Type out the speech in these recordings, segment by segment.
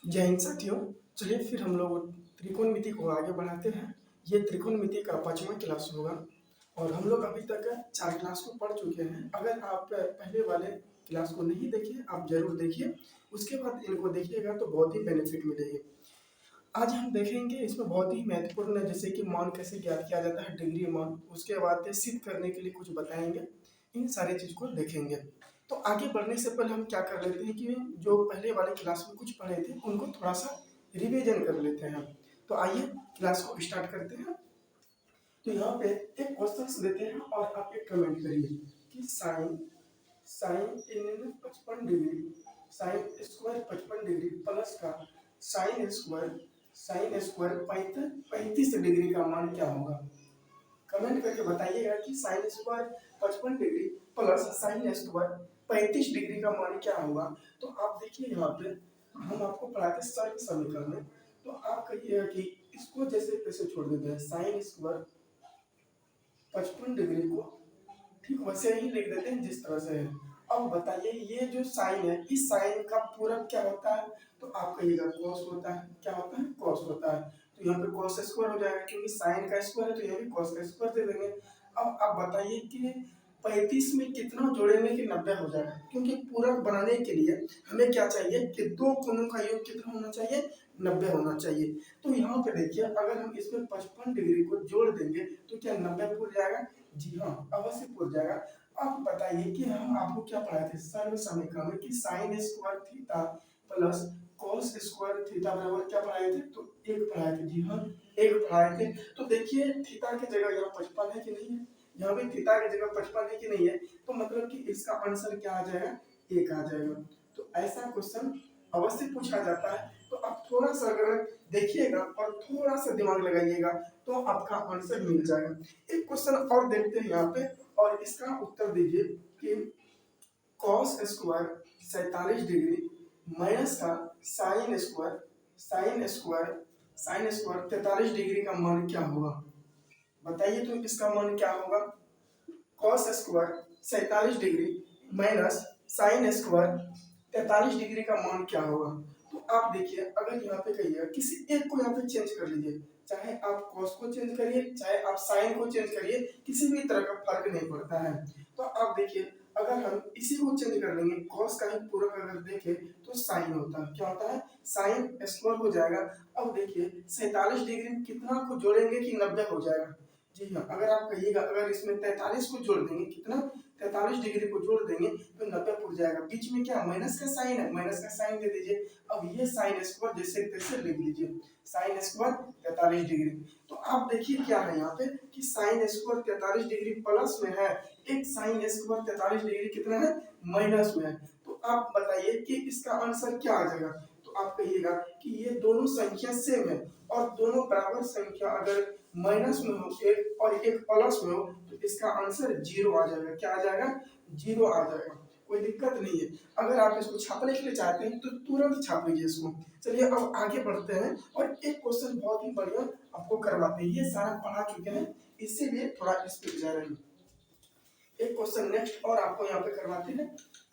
जय हिंद साथियों। चलिए फिर हम लोग त्रिकोणमिति को आगे बढ़ाते हैं। ये त्रिकोणमिति का 5वां क्लास होगा और हम लोग अभी तक 4 क्लास को पढ़ चुके हैं। अगर आप पहले वाले क्लास को नहीं देखे आप जरूर देखिए, उसके बाद इनको देखिएगा तो बहुत ही बेनिफिट मिलेगी। आज हम देखेंगे इसमें बहुत ही महत्वपूर्ण है, जैसे कि मान कैसे ज्ञात किया जाता है, डिग्री मान, उसके बाद सिद्ध करने के लिए कुछ बताएंगे। इन सारी चीज को देखेंगे। तो आगे बढ़ने से पहले हम क्या कर लेते हैं कि जो पहले वाले क्लास में कुछ पढ़े थे उनको थोड़ा सा रिवीजन कर लेते हैं। तो आइए क्लास को स्टार्ट करते हैं। तो यहाँ पे एक क्वेश्चन देते हैं और आप एक कमेंट करिए कि sine sine in 55 degree, sine square 55 degree plus का साइन स्क्वायर 35 डिग्री का मान क्या होगा। कमेंट करके बताइएगा कि sine square 55 degree plus sine square 35 degree का मान क्या होगा। तो आप देखिए यहाँ पे हम आपको पढ़ाते सर्व समीकरण, तो आप कहिएगा कि इसको जैसे तैसे छोड़ देते हैं, साइन स्क्वायर 55 डिग्री को ठीक वैसे ही लिख देते हैं जिस तरह से है। अब बताइए ये जो साइन है, इस साइन का पूरक क्या होता है। तो आप कहिएगा कॉस होता है। क्या होता है? कॉस होता है। तो यहाँ पे कॉस स्क्वायर हो जाएगा, क्योंकि साइन का स्क्वायर है तो यहाँ भी कॉस का स्क्वायर दे देंगे। अब आप बताइए कि 35 में कितना जोड़ेंगे कि 90 हो जाएगा, क्योंकि पूरक बनाने के लिए हमें क्या चाहिए कि दो कोणों का योग कितना होना चाहिए, 90 होना चाहिए। तो यहाँ पे देखिए अगर हम इसमें 55 डिग्री को जोड़ देंगे तो क्या 90 पूर जाएगा? जी हाँ, अवश्य पूर जाएगा। अब बताइए कि हम आपको क्या पढ़ाए थे सर्व समीकरण में कि sine square theta plus cos square theta बराबर क्या पढ़ाए थे। तो एक पढ़ाए थे। जी हाँ, एक पढ़ाए थे। तो देखिए थीटा की जगह यहाँ 55 है कि नहीं है, यहाँ भी थीटा की जगह 55 है कि नहीं है, तो मतलब कि इसका आंसर क्या आ जाएगा, एक आ जाएगा। तो ऐसा क्वेश्चन अवश्य पूछा जाता है। तो आप थोड़ा सा अगर देखिएगा और थोड़ा सा दिमाग लगाइएगा तो आपका आंसर मिल जाएगा। एक क्वेश्चन और देखते हैं यहाँ पे और इसका उत्तर दीजिए कि कॉस स्क्वायर 47 डिग्री माइनस का साइन स्क्वायर 43 डिग्री का मान क्या होगा। बताइए तो इसका मान क्या होगा। Cos square 47 degree minus sine square 43 degree का मान क्या होगा। तो आप देखिए अगर यहाँ पे कहिए किसी एक को यहाँ पे चेंज कर लीजिए, चाहे आप कॉस को चेंज करिए चाहे आप साइन को चेंज करिए, किसी भी तरह का फर्क नहीं पड़ता है। तो आप देखिए अगर हम इसी को चेंज कर लेंगे, कॉस का ही पूरक अगर देखें तो साइन होता है। क्या होता है? साइन स्क्वायर हो जाएगा। अब देखिए 47 डिग्री में कितना को जोड़ेंगे कि 90 हो जाएगा। जी हाँ, अगर आप कहिएगा अगर इसमें 43 को जोड़ देंगे, कितना 43 डिग्री को जोड़ देंगे तो 90 पूर जाएगा। बीच में क्या माइनस का साइन है, माइनस का साइन दे दीजिए। अब ये साइन स्क्वायर जैसे तैसे लिख लीजिए, साइन स्क्वायर 43 डिग्री। तो आप देखिए क्या है यहाँ पे कि साइन स्क्वायर 43 डिग्री प्लस में है, एक साइन स्क्वायर 43 डिग्री कितना है, माइनस में है। तो आप बताइए कि इसका आंसर क्या आ जाएगा। तो आप कहिएगा कि ये दोनों संख्या सेम है और दोनों बराबर संख्या अगर माइनस में हो एक और एक प्लस में हो तो इसका आंसर जीरो आ जाएगा। क्या आ जाएगा? जीरो आ जाएगा। कोई दिक्कत नहीं है। अगर आप इसको छापने के लिए चाहते हैं तो तुरंत छाप लीजिए इसको। चलिए अब आगे बढ़ते हैं और एक क्वेश्चन बहुत ही बढ़िया आपको करवाते हैं। ये सारा पढ़ा चुके हैं इसीलिए थोड़ा स्पीड जा रही है। एक क्वेश्चन नेक्स्ट और आपको यहाँ पे करवाते हैं।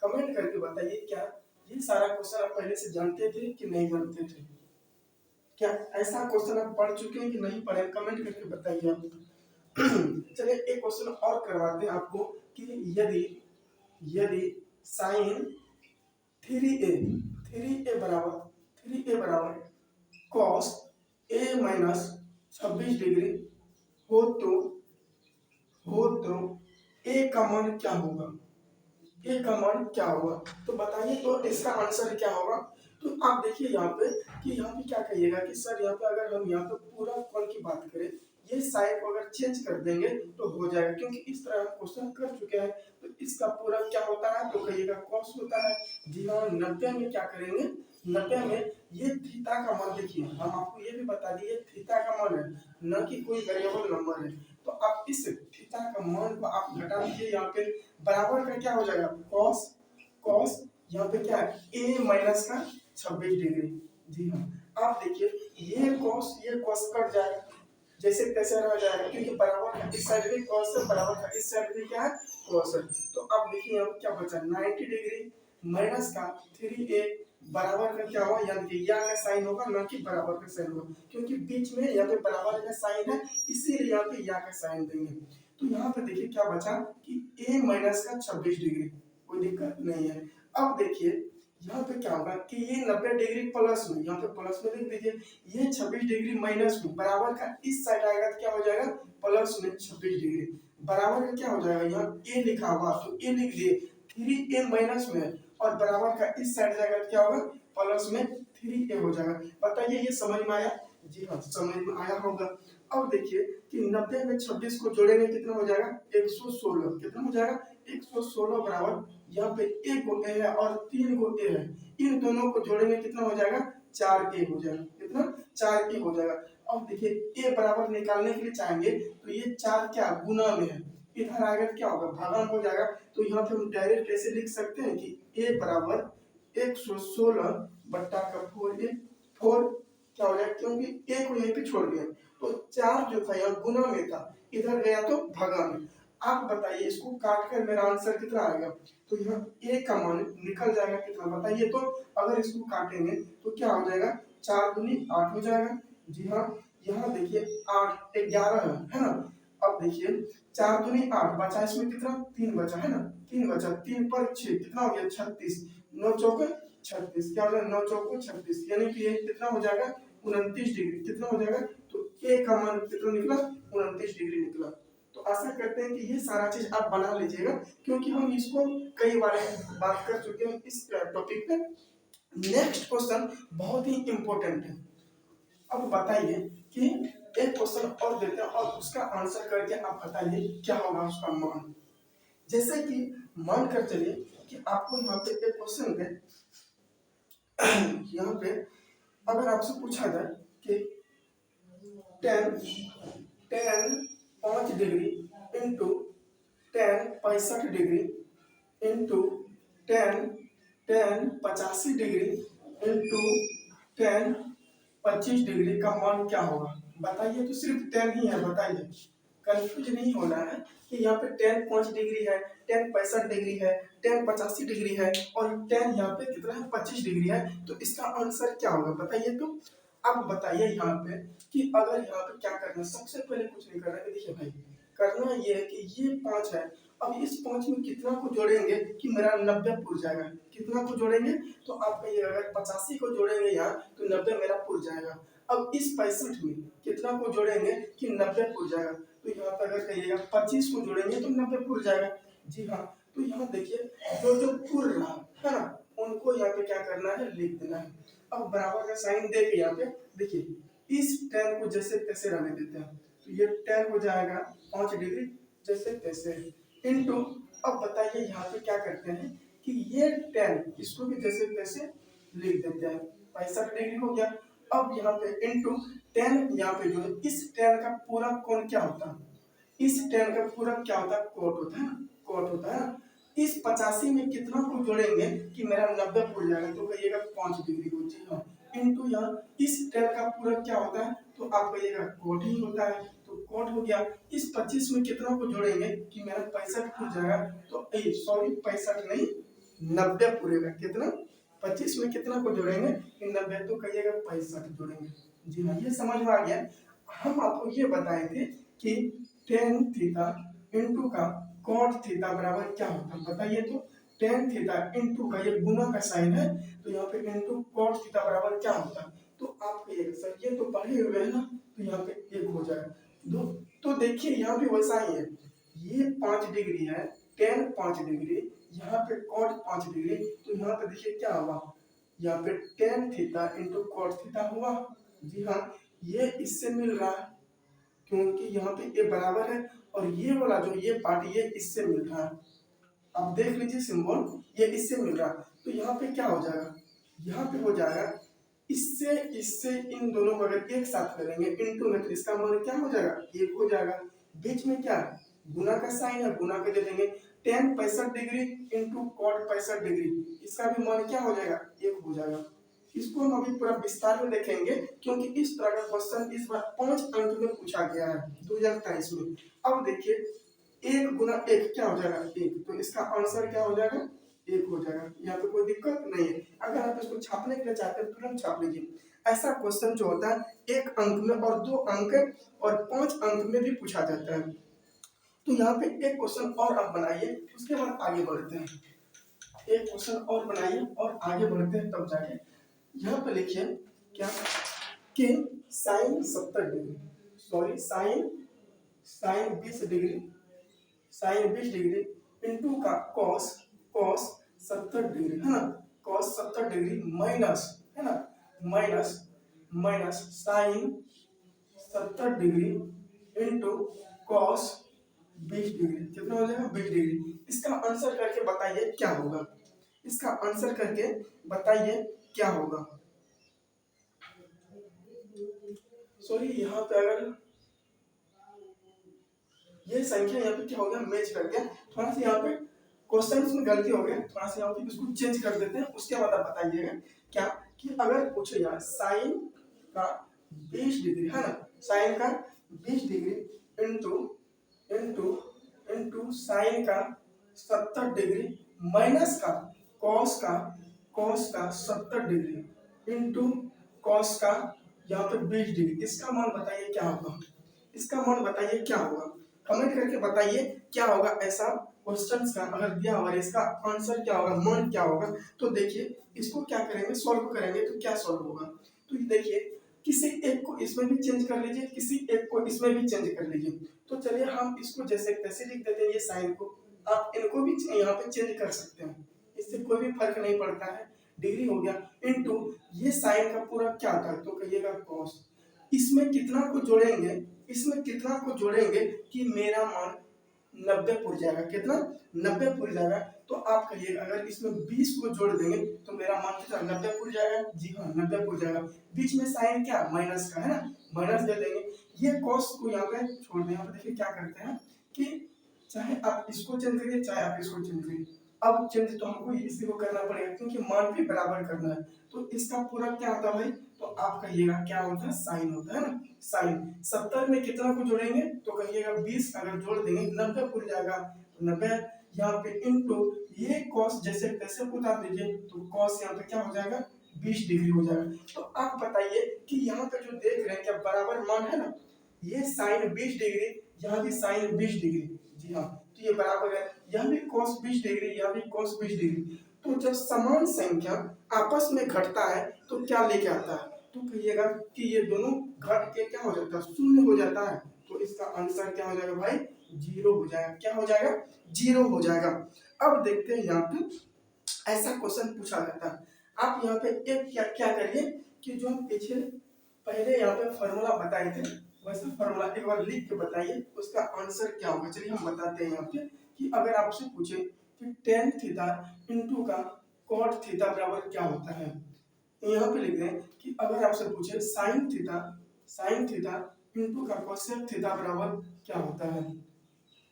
कमेंट करके बताइए क्या ये सारा क्वेश्चन आप पहले से जानते थे कि नहीं जानते थे। क्या ऐसा क्वेश्चन आप पढ़ चुके हैं कि नहीं पढ़े, कमेंट करके बताइए आप। चलिए एक क्वेश्चन और करवाते हैं आपको कि यदि यदि साइन 3a बराबर कॉस a माइनस 26 डिग्री हो तो a का मान क्या होगा। ए का मान क्या होगा तो बताइए तो इसका आंसर क्या होगा। तो आप देखिए यहाँ पे कि यहाँ पे क्या कहिएगा कि सर यहाँ पे अगर हम यहाँ पे पूरा कोण की बात करें, ये साइन को अगर चेंज कर देंगे तो हो जाएगा, क्योंकि इस तरह हम क्वेश्चन कर चुके हैं। तो इसका पूरा क्या होता है तो कहिएगा कॉस होता है। जी हाँ, 90 में क्या करेंगे, 90 में ये थीटा का मान, देखिए हम आपको ये भी बता दिए थीटा का मान है, न कि कोई वेरिएबल नंबर है। तो आप इस थीटा का मान को आप घटा दीजिए, यहाँ पे बराबर का क्या हो जाएगा कॉस कॉस यहाँ पे क्या है a माइनस का 26 डिग्री। जी हाँ, आप देखिए ये कॉस कट जाएगा, जैसे तैसे रह जाएगा, क्योंकि बराबर का इस साइड भी कॉस है, बराबर का इस साइड भी क्या है, कॉस है। तो अब देखिए अब क्या बचा, 90 डिग्री माइनस का 3a बराबर का क्या हुआ, यानी कि या का साइन होगा ना कि बराबर का साइन होगा, क्योंकि बीच में यहाँ पे बराबर का साइन है, इसीलिए यहाँ पे या का साइन देंगे। तो यहाँ पे देखिए क्या बचा कि a माइनस का 26 डिग्री, कोई दिक्कत नहीं है। अब देखिए यहाँ पे क्या होगा कि ये 90 डिग्री प्लस में, यहाँ पे प्लस में लिख दीजिए, ये 26 डिग्री माइनस में, बराबर का इस साइड आएगा तो क्या हो जाएगा, प्लस में 26 डिग्री, बराबर का क्या हो जाएगा, यहाँ a लिखा हुआ तो a लिख दिए, 3a माइनस में, और बराबर का इस साइड जाएगा तो क्या होगा, प्लस में 3a हो जाएगा। बताइए ये समझ में आया? जी हाँ, समझ में आया होगा। अब देखिए कि 90 में 26 को जोड़ेंगे कितना हो जाएगा, 116, कितना हो जाएगा, 116 बराबर, यहाँ पे a को a है और 3 को a है, इन दोनों को जोड़ेंगे कितना हो जाएगा, 4a हो जाएगा, कितना, 4a हो जाएगा। अब देखिए a बराबर निकालने के लिए चाहेंगे तो ये 4 क्या गुना में है, इधर आएगा तो क्या होगा, भागांक हो जाएगा। तो यहाँ पे हम डायरेक्ट ऐसे लिख सकते हैं कि a बराबर 116 बट्टा का 4a, 4 क्या हो जाएगा, क्योंकि a को यहीं पे छोड़ दिया तो 4 जो था यहाँ गुना में था, इधर गया तो भगा में। आप बताइए इसको काट कर मेरा आंसर कितना आएगा, तो यहाँ a का मान निकल जाएगा कितना, बताइए तो। अगर इसको काटेंगे तो क्या हो जाएगा, 4 दूनी 8 हो जाएगा। जी हाँ, यहाँ देखिए 8 11 है ना। अब देखिए 4 दूनी 8 बचा, इसमें कितना, 3 बचा है ना, 3 बचा, 3 पर 6 कितना हो गया, 36, 9 चौक 36, क्या हो जाएगा, 9 चौक 36, यानी कि ये कितना हो जाएगा, 29 डिग्री, कितना हो जाएगा, तो a का मान कितना निकला, 29 डिग्री निकला। तो आशा करते हैं कि ये सारा चीज आप बना लीजिएगा, क्योंकि हम इसको कई बार बात कर चुके हैं इस टॉपिक पे। नेक्स्ट क्वेश्चन बहुत ही इंपॉर्टेंट है। अब बताइए कि एक क्वेश्चन और देते हैं और उसका आंसर करके आप बताइए क्या होगा उसका मान। जैसे कि मान कर चलिए कि आपको यहाँ पे एक क्वेश्चन पे यहाँ पे अगर आपसे पूछा जाए कि 10 5 degree into 10 65 degree into 10 85 degree into 10 25 degree का मान क्या होगा, बताइए। तो सिर्फ 10 ही है, बताइए, कंफ्यूज नहीं होना है कि यहाँ पे 10 5 डिग्री है, 10 65 डिग्री है, 10 85 डिग्री है, और 10 यहाँ पे कितना है, 25 डिग्री है। तो इसका आंसर क्या होगा, बताइए। तो अब बताइए यहाँ पे कि अगर यहाँ पे क्या करना है, सबसे पहले कुछ नहीं करना है, देखिए भाई करना ये है कि ये 5 है, अब इस 5 में कितना को जोड़ेंगे कि मेरा 90 पुर जाएगा, कितना को जोड़ेंगे, तो आप कहिए अगर 85 को जोड़ेंगे यहाँ तो 90 मेरा पुर जाएगा। अब इस 65 में कितना को जोड़ेंगे कि 90 पुर जाएगा, तो यहाँ पर अगर कहिएगा 25 को जोड़ेंगे तो 90 पुर जाएगा। जी हाँ, तो यहाँ देखिए जो जो पुर रहा है ना, उनको यहाँ पे क्या करना है, लिख देना है। अब बराबर का साइन दे के यहाँ पे देखिए इस 10 को जैसे तैसे रहने देते हैं, तो ये 10 हो जाएगा 5 डिग्री जैसे तैसे इंटू, अब बताइए यहाँ पे क्या करते हैं कि ये 10 इसको भी जैसे तैसे लिख देते हैं, 65 डिग्री हो गया। अब यहाँ पे इंटू 10, यहाँ पे जो है इस 10 का पूरा कोण क्या होता है, इस 10 का पूरा क्या होता है, कोट होता है ना, कोट होता है ना। इस 85 में कितना को जोड़ेंगे कि मेरा 90 पुर जाएगा, तो कहिएगा 5 डिग्री को। जी हाँ, इंटू यहाँ इस 10 का पूरा क्या होता है, तो आप कहिएगा कोट ही होता है, तो कोट हो गया। इस 25 में कितना को जोड़ेंगे कि मेरा 65 पुर जाएगा, तो सॉरी 65 नहीं 90 पुरेगा, कितना, 25 में कितना को जोड़ेंगे कि 90, तो कहिएगा 65 जोड़ेंगे। जी हाँ, ये समझ में आ गया। हम आपको ये बताए थे कि टेन थीटा इंटू का कॉट थीटा बराबर क्या होता है, बताइए। तो टेन थीटा इंटू का ये गुना का साइन है, तो यहाँ पे इंटू कॉट थीटा बराबर क्या होता है, तो आप कहिएगा सर ये तो पढ़े हुए हैं ना, तो यहाँ पे एक हो जाएगा दो। तो देखिए यहाँ पे वैसा ही है, ये 5 डिग्री है, टेन 5 डिग्री, यहाँ पे कॉट 5 डिग्री, तो यहाँ पे देखिए क्या हुआ, यहाँ पे tan theta into cot theta हुआ। जी हाँ, ये इससे मिल रहा है क्योंकि यहाँ पे ये बराबर है, और ये वाला जो ये पार्ट ये इससे मिल रहा है, आप देख लीजिए सिंबल, ये इससे मिल रहा है। तो यहाँ पे क्या हो जाएगा, यहाँ पे हो जाएगा इससे इससे इन दोनों को अगर एक साथ करेंगे इनटू में, तो इसका मान क्या हो जाएगा, एक हो जाएगा। बीच में क्या गुना का साइन है, गुना के दे देंगे, tan 65 degree into cot 65 degree, इसका भी मान क्या हो जाएगा, एक हो जाएगा। इसको हम अभी पूरा विस्तार में देखेंगे, क्योंकि इस तरह का क्वेश्चन इस बार 5 अंक में पूछा गया है 2023 में। अब देखिए 1 गुना 1 क्या हो जाएगा 1, तो इसका आंसर क्या हो जाएगा 1 हो जाएगा। यहाँ पे कोई दिक्कत नहीं है। अगर आप इसको छापने के लिए चाहते हैं तुरंत छाप लीजिए। ऐसा क्वेश्चन जो होता है 1 अंक में और 2 अंक और 5 अंक में भी पूछा जाता है। तो यहाँ पे एक क्वेश्चन और आप बनाइए, उसके बाद आगे बढ़ते हैं। एक क्वेश्चन और बनाइए और आगे बढ़ते हैं तब जाके। यहाँ पे लिखिए क्या कि sine 70 degree, sorry sine sine 20 degree, sine 20 degree into का कॉस कॉस 70 डिग्री है ना, कॉस 70 डिग्री माइनस है ना, minus minus sine 70 degree into cos 20 degree, कितना हो जाएगा 20 डिग्री। इसका आंसर करके बताइए क्या होगा, इसका आंसर करके बताइए क्या होगा। सॉरी यहाँ पे अगर ये संख्या यहाँ पे क्या हो गया मैच कर गया, थोड़ा सा यहाँ पे क्वेश्चन में गलती हो गया, थोड़ा सा यहाँ पे इसको चेंज कर देते हैं, उसके बाद आप बताइएगा क्या कि अगर पूछे यार साइन का 20 डिग्री है ना, साइन का 20 degree into into into sine का 70 डिग्री माइनस का कॉस का 70 डिग्री इंटू कॉस का यहाँ पे 20 डिग्री, इसका मान बताइए क्या होगा, इसका मान बताइए क्या होगा। कमेंट करके बताइए क्या होगा ऐसा क्वेश्चन का अगर दिया हुआ है, इसका आंसर क्या होगा, मान क्या होगा। तो देखिए इसको क्या करेंगे, सॉल्व करेंगे तो क्या सॉल्व होगा। तो देखिए किसी एक को इसमें भी चेंज कर लीजिए, किसी एक को इसमें भी चेंज कर लीजिए। तो चलिए हम इसको जैसे तैसे लिख देते हैं, ये साइन को आप इनको भी यहाँ पे चेंज कर सकते हैं, इससे कोई भी फर्क नहीं पड़ता है। डिग्री हो गया इंटू ये साइन का पूरा क्या था तो कहिएगा कॉस, इसमें कितना को जोड़ेंगे, इसमें कितना को जोड़ेंगे कि मेरा मान 90 पुर जाएगा, कितना 90 पुर जाएगा। तो आप कहिएगा अगर इसमें 20 को जोड़ देंगे तो मेरा मान कितना 90 पुर जाएगा, जी हाँ 90 पुर जाएगा। बीच में साइन क्या माइनस का है ना, माइनस दे देंगे। ये कॉस को यहाँ पे छोड़ दें, यहाँ पे देखिए क्या करते हैं कि चाहे आप इसको चेंज करिए चाहे आप इसको चेंज करिए, अब चेंज तो हमको इसी को करना पड़ेगा क्योंकि मान भी बराबर करना है। तो इसका पूरा क्या होता है भाई, तो आप कहिएगा क्या होता है साइन होता है ना, साइन 70 में कितना को जोड़ेंगे तो कहिएगा 20, अगर जोड़ देंगे 90 पुर जाएगा, तो 90 यहाँ पे इंटू ये कॉस जैसे तैसे उतार दीजिए, तो कॉस यहाँ पे क्या हो जाएगा 20 डिग्री हो जाएगा। तो आप बताइए कि यहाँ पे जो देख रहे हैं क्या बराबर मान है ना, ये साइन 20 डिग्री, यहाँ भी साइन 20 डिग्री, जी हाँ तो ये बराबर है, यह भी cos 20 डिग्री, यह भी cos 20 डिग्री। तो जब समान संख्या आपस में घटता है तो क्या लेके आता है, तो कहिएगा कि ये दोनों घट के क्या हो जाता है शून्य हो जाता है। तो इसका आंसर क्या हो जाएगा भाई 0 हो जाएगा, क्या हो जाएगा 0 हो जाएगा। अब देखते हैं यहाँ पे ऐसा क्वेश्चन पूछा जाता है, आप यहाँ पे एक क्या क्या करिए कि जो हम पीछे पहले यहाँ पे फॉर्मूला बताए थे वैसा फॉर्मूला एक बार लिख के बताइए उसका आंसर क्या होगा। चलिए हम बताते हैं यहाँ पे कि अगर आपसे पूछे कि टेन थीटा इंटू का कॉट थीटा बराबर क्या होता है, तो यहाँ पे लिख दें कि अगर आपसे पूछे साइन थीटा इंटू का कोसेक थीटा बराबर क्या होता है,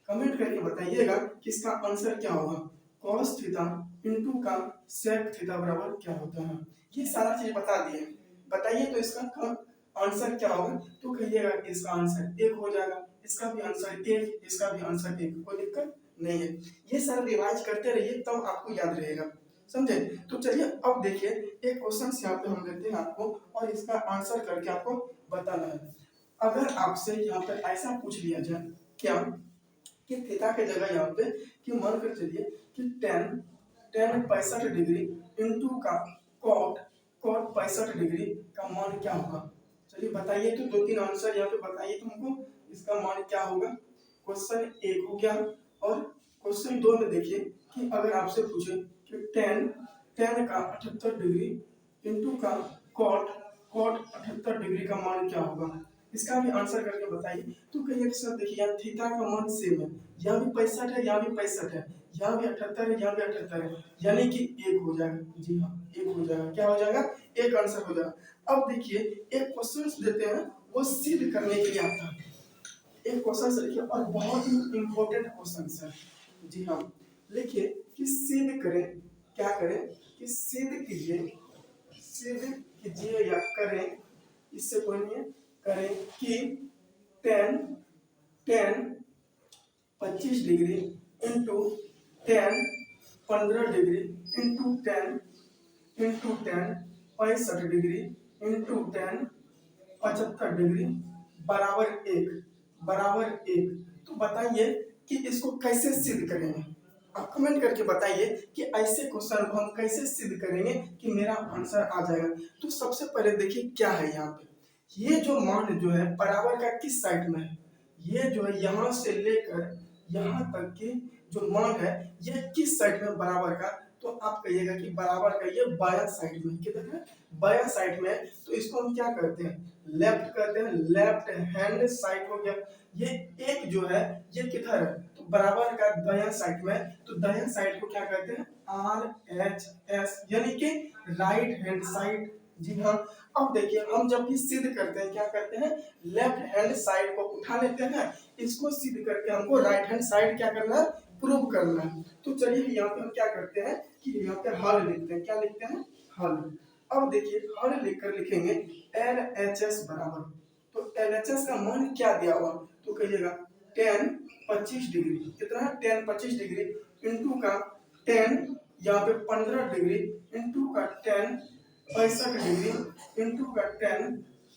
कमेंट करके बताइएगा कि इसका आंसर क्या होगा। कॉस थीटा इंटू का सेक थीटा बराबर क्या होता है, ये सारा चीज बता दिए, बताइए तो इसका आंसर क्या होगा। तो कहिएगा इसका आंसर 1 हो जाएगा, इसका भी आंसर 1, इसका भी आंसर 1, कोई दिक्कत नहीं है। ये सारा रिवाइज करते रहिए तब आपको याद रहेगा, समझे। तो चलिए अब देखिए एक क्वेश्चन यहाँ पे हम देते हैं आपको और इसका आंसर करके आपको बताना है। अगर आपसे यहाँ पे ऐसा पूछ लिया जाए क्या कि थीटा के जगह यहाँ पे कि मान कर चलिए कि टेन 65 डिग्री इंटू का कॉट कॉट 65 डिग्री का मान क्या होगा। चलिए बताइए तो 2-3 आंसर यहाँ पे बताइए तुमको इसका मान क्या होगा। क्वेश्चन 1 हो गया और क्वेश्चन 2 में देखिए कि अगर आपसे पूछे कि टेन का 78 डिग्री इंटू का कॉट कॉट 78 डिग्री का मान क्या होगा, इसका भी आंसर करके बताइए। तो कहिए सर देखिए यहाँ थीटा का मान सेम है, यहाँ भी 65 है, यहाँ भी 65 है, यहाँ भी 78 है, यहाँ भी 78 है, यानी कि 1 हो जाएगा, जी हाँ 1 हो जाएगा, क्या हो जाएगा 1 आंसर हो जाएगा। अब देखिए एक क्वेश्चन देते हैं वो सिद्ध करने के लिए आता है, एक क्वेश्चन लिखिए और बहुत ही इंपॉर्टेंट क्वेश्चन है, जी हाँ लिखिए कि सिद्ध करें, क्या करें कि सिद्ध सिद्ध कीजिए या करें, इससे कोई नहीं है, करें कि ten 25 degree into 15 degree into 65 degree into 75 degree बराबर एक। तो बताइए कि इसको कैसे सिद्ध करेंगे। आप कमेंट करके बताइए कि ऐसे क्वेश्चन को हम कैसे सिद्ध करेंगे कि मेरा आंसर आ जाएगा। तो सबसे पहले देखिए क्या है यहाँ पे, ये जो मान जो है बराबर का किस साइड में है, ये जो है यहाँ से लेकर यहाँ तक की जो मान है ये किस साइड में बराबर का, तो आप कहिएगा कि बराबर का ये बायां साइड में, किधर है, बायां साइड में। तो इसको हम क्या करते हैं, लेफ्ट करते हैं, लेफ्ट हैंड साइड हो गया। ये एक जो है ये किधर है, तो बराबर का दायां साइड में, तो दायां साइड को क्या कहते हैं, RHS, यानी कि राइट हैंड साइड। जी हाँ। अब देखिए हम जब भी सिद्ध करते हैं क्या करते हैं, लेफ्ट हैंड साइड को उठा लेते हैं, इसको सिद्ध करके हमको राइट हैंड साइड क्या करना है, प्रूव करना है। तो चलिए यहाँ पे हम क्या करते हैं कि यहाँ पे हल लिखते हैं, क्या लिखते हैं, हल। अब देखिए हल लिखकर लिखेंगे LHS बराबर, तो LHS का मान क्या दिया हुआ, तो कहिएगा 10-25 डिग्री, कितना है 10-25 डिग्री इंटू का 10 यहाँ पे 15 डिग्री इंटू का 10 65 डिग्री इंटू का 10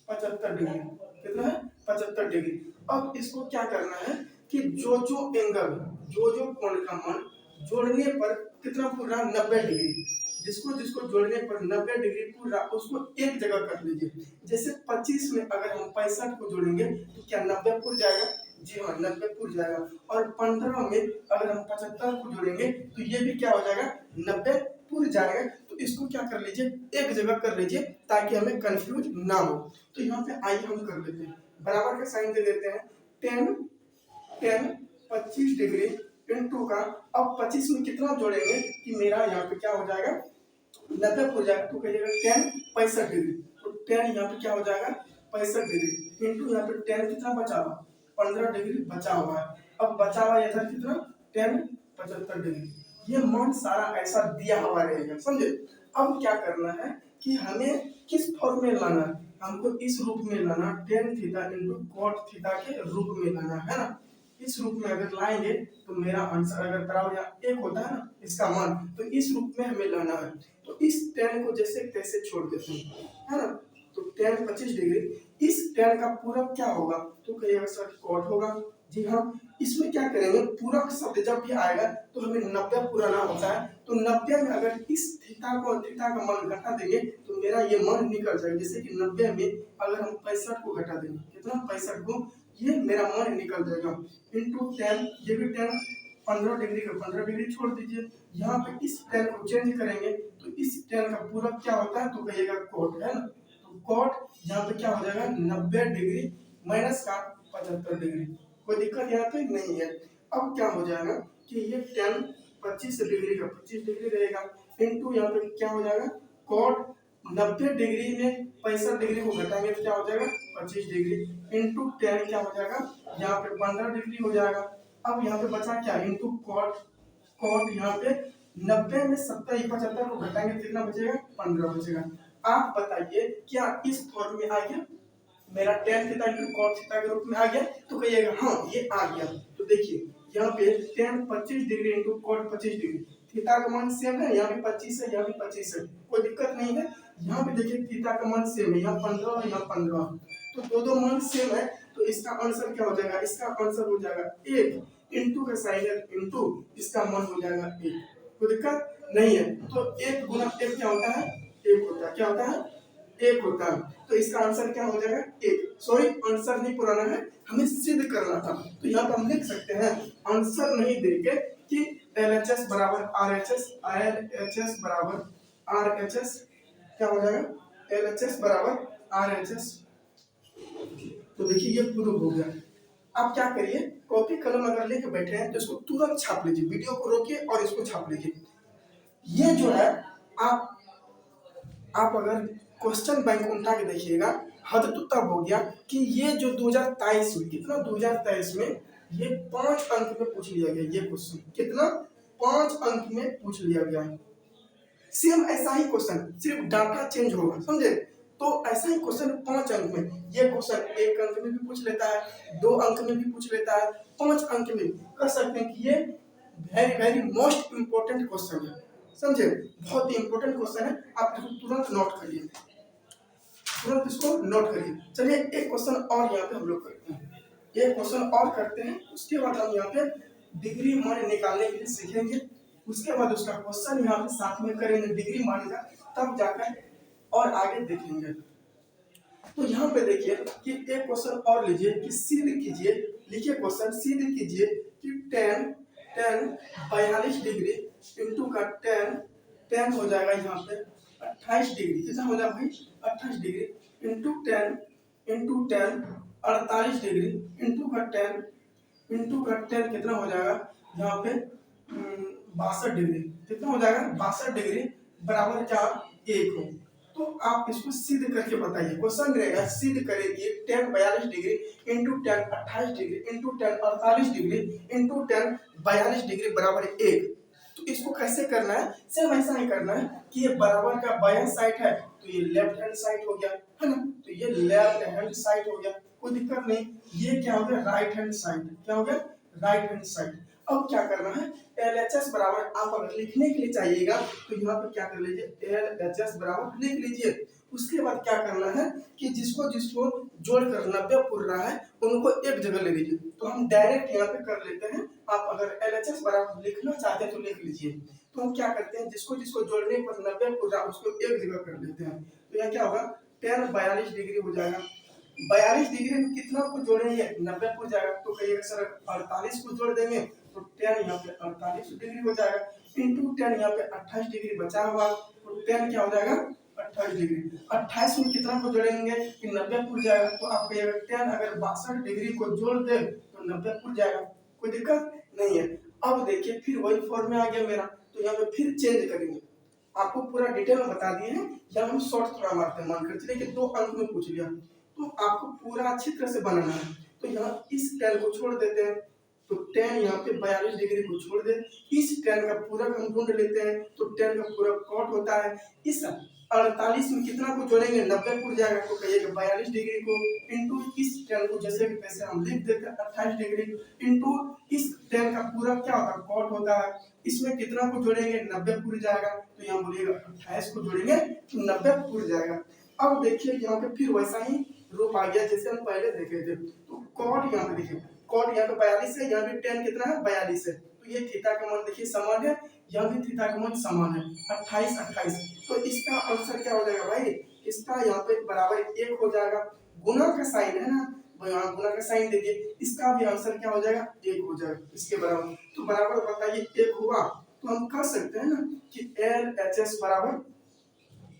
75 डिग्री, कितना है 75 डिग्री। अब इसको क्या करना है कि जो एंगल, जो कोण का मान जोड़ने पर कितना पूरा 90 डिग्री, जिसको जिसको जोड़ने पर 90 डिग्री पूरा, उसको एक जगह कर लीजिए। जैसे 25 में अगर हम 65 को जोड़ेंगे तो क्या 90 पूर जाएगा, जी हाँ 90 पूर जाएगा। और 15 में अगर हम 75 को जोड़ेंगे तो ये भी क्या हो जाएगा, 90 पूर जाएगा। तो इसको क्या कर लीजिए, एक जगह कर लीजिए ताकि हमें कंफ्यूज ना हो। तो यहाँ पे आइए हम कर लेते हैं, बराबर का साइन दे देते हैं, 10-25 डिग्री इंटू का, अब 25 में कितना जोड़ेंगे कि मेरा यहाँ पे क्या हो जाएगा, 90 हो जाएगा। तो कहिएगा 10 65 डिग्री, तो 10 यहाँ पे क्या हो जाएगा 65 डिग्री इंटू यहाँ पे 10 कितना बचा हुआ, 15 डिग्री बचा हुआ है। अब बचा हुआ इधर कितना 10 75 डिग्री, ये मान सारा ऐसा दिया हुआ रहेगा, समझे। अब क्या करना है कि हमें किस फॉर्म में लाना है, हमको इस रूप में लाना, tan theta into cot theta के रूप में लाना है ना। इस रूप में अगर लाएंगे तो मेरा आंसर अगर बराबर यहाँ एक होता है ना इसका मान, तो इस रूप में हमें लाना है। तो इस tan को जैसे तैसे छोड़ देते हैं, है ना। तो tan 25 डिग्री, इस tan का पूरक क्या होगा, तो कहिएगा सर cot होगा। जी हाँ, इसमें क्या करेंगे, पूरक शब्द जब भी आएगा तो हमें 90 पूरा ना होता है, तो 90 में अगर इस थीटा का मान घटा देंगे तो मेरा ये मान निकल जाएगा। जैसे कि 90 में अगर हम 65 को घटा देंगे, कितना 65 को, ये मेरा मान निकल जाएगा इंटू 10, ये भी 10 15 डिग्री का 15 डिग्री छोड़ दीजिए। यहाँ पे इस 10 को चेंज करेंगे तो इस 10 का पूरक क्या होता है, तो कहिएगा cot, है ना। तो cot यहाँ पे क्या हो जाएगा 90 डिग्री माइनस का 75 डिग्री, कोई दिक्कत यहाँ पे नहीं है। अब क्या हो जाएगा कि ये 10 25 डिग्री का 25 डिग्री रहेगा इंटू यहाँ पे क्या हो जाएगा cot 90 डिग्री में 65 डिग्री को घटाएंगे तो क्या हो जाएगा 25 डिग्री इंटू 10 क्या हो जाएगा यहाँ पे 15 डिग्री हो जाएगा। अब यहाँ पे बचा क्या, इंटू cot यहाँ पे 90 में 75 को घटाएंगे तो कितना बचेगा 15 बचेगा। आप बताइए क्या इस फॉर्म में आ गया, मेरा tan theta into cot theta के रूप में आ गया, तो कहिएगा हाँ ये आ गया। तो देखिए यहाँ पे tan 25 degree into cot 25 degree, theta का मान सेम है, यहाँ भी 25 है, यहाँ भी 25 है, कोई दिक्कत नहीं है। यहाँ पे देखिए थीटा का मान सेम है, यहाँ 15 और यहाँ 15, तो दो मान सेम है, तो इसका आंसर क्या हो जाएगा, इसका आंसर हो जाएगा 1 इंटू का साइन है इंटू इसका मान हो जाएगा 1, कोई दिक्कत नहीं है। तो 1 गुना 1 क्या होता है, 1 होता है, क्या होता है 1 होता है। तो इसका आंसर क्या हो जाएगा 1। सॉरी आंसर नहीं पुराना है, हमें सिद्ध करना था। तो यहाँ पे हम लिख सकते हैं आंसर नहीं देके कि LHS बराबर RHS, LHS बराबर RHS क्या हो जाएगा, LHS बराबर RHS। तो देखिए ये प्रूव हो गया। आप क्या करिए, कॉपी कलम अगर लेके बैठे हैं तो इसको तुरंत छाप लीजिए, वीडियो को रोकिए और इसको छाप लीजिए। ये जो है आप अगर क्वेश्चन बैंक उठा के देखिएगा, हद तो तब हो गया कि ये जो 2023 में, कितना 2023 में ये 5 अंक में पूछ लिया गया, ये क्वेश्चन कितना 5 अंक में पूछ लिया गया है, सेम ऐसा ही क्वेश्चन, सिर्फ डाटा चेंज होगा, समझे। तो ऐसा ही क्वेश्चन 5 अंक में, ये क्वेश्चन 1 अंक में भी पूछ लेता है, 2 अंक में भी पूछ लेता है, 5 अंक में कर सकते हैं कि ये very very most important question है, समझे। बहुत ही इंपॉर्टेंट क्वेश्चन है, आप इसको तुरंत नोट करिए, तुरंत इसको नोट करिए। चलिए एक क्वेश्चन और यहाँ पे हम लोग करते हैं, एक क्वेश्चन और करते हैं, उसके बाद हम यहाँ पे डिग्री मान निकालने के लिए सीखेंगे, उसके बाद उसका क्वेश्चन यहाँ पे साथ में करेंगे डिग्री मान का, तब जाकर और आगे देखेंगे। तो यहाँ पे देखिए कि एक क्वेश्चन और लीजिए कि सिद्ध कीजिए, लिखिए क्वेश्चन सिद्ध कीजिए कि 42 डिग्री इंटू का 10 हो जाएगा यहाँ पे 28 डिग्री, कितना हो जाएगा भाई 28 डिग्री इंटू 10 48 डिग्री इंटू का 10 कितना हो जाएगा यहाँ पे 62 डिग्री, कितना हो जाएगा 62 डिग्री बराबर क्या 1 हो। तो आप इसको सिद्ध करके बताइए, क्वेश्चन रहेगा सिद्ध करेगी 10 42 degree into 10 28 degree into 10 48 degree into 10 42 degree बराबर 1। तो इसको कैसे करना है, सेम ऐसा ही करना है कि ये बराबर का बायां साइड है तो ये लेफ्ट हैंड साइड हो गया, है ना, तो ये लेफ्ट हैंड साइड हो गया, कोई दिक्कत नहीं। ये क्या हो गया राइट हैंड साइड, क्या हो गया राइट हैंड साइड। अब क्या करना है LHS बराबर, आप अगर लिखने के लिए चाहिएगा तो यहाँ पे क्या कर लीजिए LHS बराबर लिख लीजिए। उसके बाद क्या करना है कि जिसको जिसको जोड़कर 90 पुर रहा है उनको एक जगह ले लीजिए। तो हम डायरेक्ट यहाँ पे कर लेते हैं, आप अगर LHS बराबर लिखना चाहते हैं तो लिख लीजिए। तो हम क्या करते हैं जिसको जिसको जोड़ने पर 90 पुर रहा है उसको एक जगह कर लेते हैं। तो यहाँ क्या होगा 10 42 डिग्री हो जाएगा, 42 डिग्री में कितना को जोड़ेंगे 90 को जाएगा, तो कहिएगा सर 48 को जोड़ देंगे तो 10 यहाँ पे 48 डिग्री हो जाएगा इंटू 10 यहाँ पे 28 डिग्री बचा हुआ, तो 10 क्या हो जाएगा 28 डिग्री। 28 में कितना को जोड़ेंगे कि 90 को जाएगा, तो आप कहिएगा 10 अगर 62 डिग्री को जोड़ दे तो 90 को जाएगा, कोई दिक्कत नहीं है। अब देखिए फिर वही फॉर्म में आ गया मेरा, तो यहाँ पे फिर चेंज करेंगे, आपको पूरा डिटेल में बता दिए हैं, या हम शॉर्ट थोड़ा मारते हैं, मान कर चलिए कि 2 अंक में पूछ लिया तो आपको पूरा अच्छी तरह से बनाना है। तो यहाँ इस 10 को छोड़ देते हैं, तो 10 यहाँ पे 42 डिग्री को छोड़ दे, इस 10 का पूरा हम ढूंढ लेते हैं, तो 10 का पूरा कॉट होता है, इस 48 में कितना को जोड़ेंगे 90 को जाएगा, तो कहिएगा 42 डिग्री को इंटू इस 10 को जैसे भी तैसे हम लिख देते हैं 28 डिग्री इंटू इस 10 का पूरा क्या होता है कॉट होता है, इसमें कितना को जोड़ेंगे 90 पूरी जाएगा, तो यहाँ बोलिएगा 28 को जोड़ेंगे तो 90 पूरी जाएगा। अब देखिए यहाँ पे फिर वैसा ही रूप आ गया जैसे हम पहले देखे थे, तो कॉट यहाँ पे देखिए कॉट यहाँ पे 42 है, यहाँ पे 10 कितना है 42 है, तो ये थीटा का मान देखिए समान है, यहाँ भी थीटा का मान समान है 28 28, तो इसका आंसर क्या हो जाएगा भाई, इसका यहाँ पे बराबर 1 हो जाएगा, गुना का साइन है ना, गुना का साइन देखिए, इसका भी आंसर क्या हो जाएगा 1 हो जाएगा इसके बराबर। तो बराबर बताइए 1 हुआ, तो हम कर सकते हैं ना कि LHS बराबर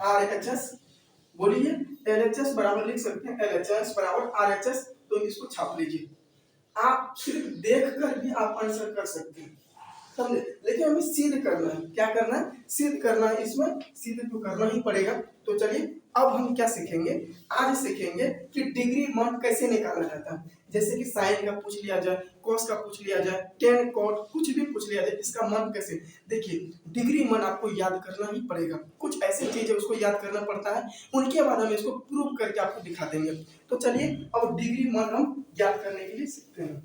RHS, बोलिए LHS बराबर लिख सकते हैं LHS बराबर RHS, तो इसको छाप लीजिए, आप सिर्फ देखकर भी आप आंसर कर सकते हैं, समझे। लेकिन हमें सिद्ध करना है, क्या करना है सिद्ध करना है, इसमें सिद्ध तो करना ही पड़ेगा। तो चलिए अब हम क्या सीखेंगे, आज सीखेंगे कि डिग्री मान कैसे निकाला जाता है, जैसे कि साइन का पूछ लिया जाए, कॉस का पूछ लिया जाए, टेन कॉट कुछ भी पूछ लिया जाए, इसका मान कैसे। देखिए डिग्री मान आपको याद करना ही पड़ेगा, कुछ ऐसी चीजें उसको याद करना पड़ता है, उनके बाद हम इसको प्रूव करके आपको दिखा देंगे। तो चलिए अब डिग्री मान हम याद करने के लिए सीखते हैं,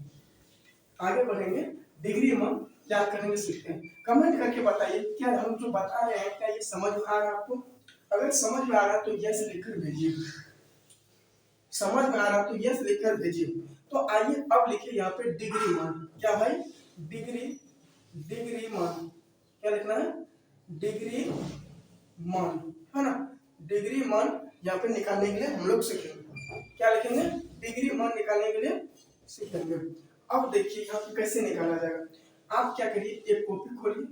आगे बढ़ेंगे, डिग्री मान याद करने में सीखते हैं। कमेंट करके बताइए क्या हम जो बता रहे हैं क्या ये समझ में आ रहा है आपको, अगर समझ में आ रहा है तो यस लिखकर भेजिए, समझ में आ रहा है तो यस लिखकर भेजिए। तो आइए अब लिखिए यहाँ पे डिग्री मान, क्या भाई डिग्री मान क्या लिखना है डिग्री मान, है ना, डिग्री मान यहाँ पे निकालने के लिए हम लोग सीखेंगे, क्या लिखेंगे डिग्री मान निकालने के लिए सीखेंगे। अब देखिए यहाँ पे कैसे निकाला जाएगा, आप क्या करिए एक कॉपी खोलिए,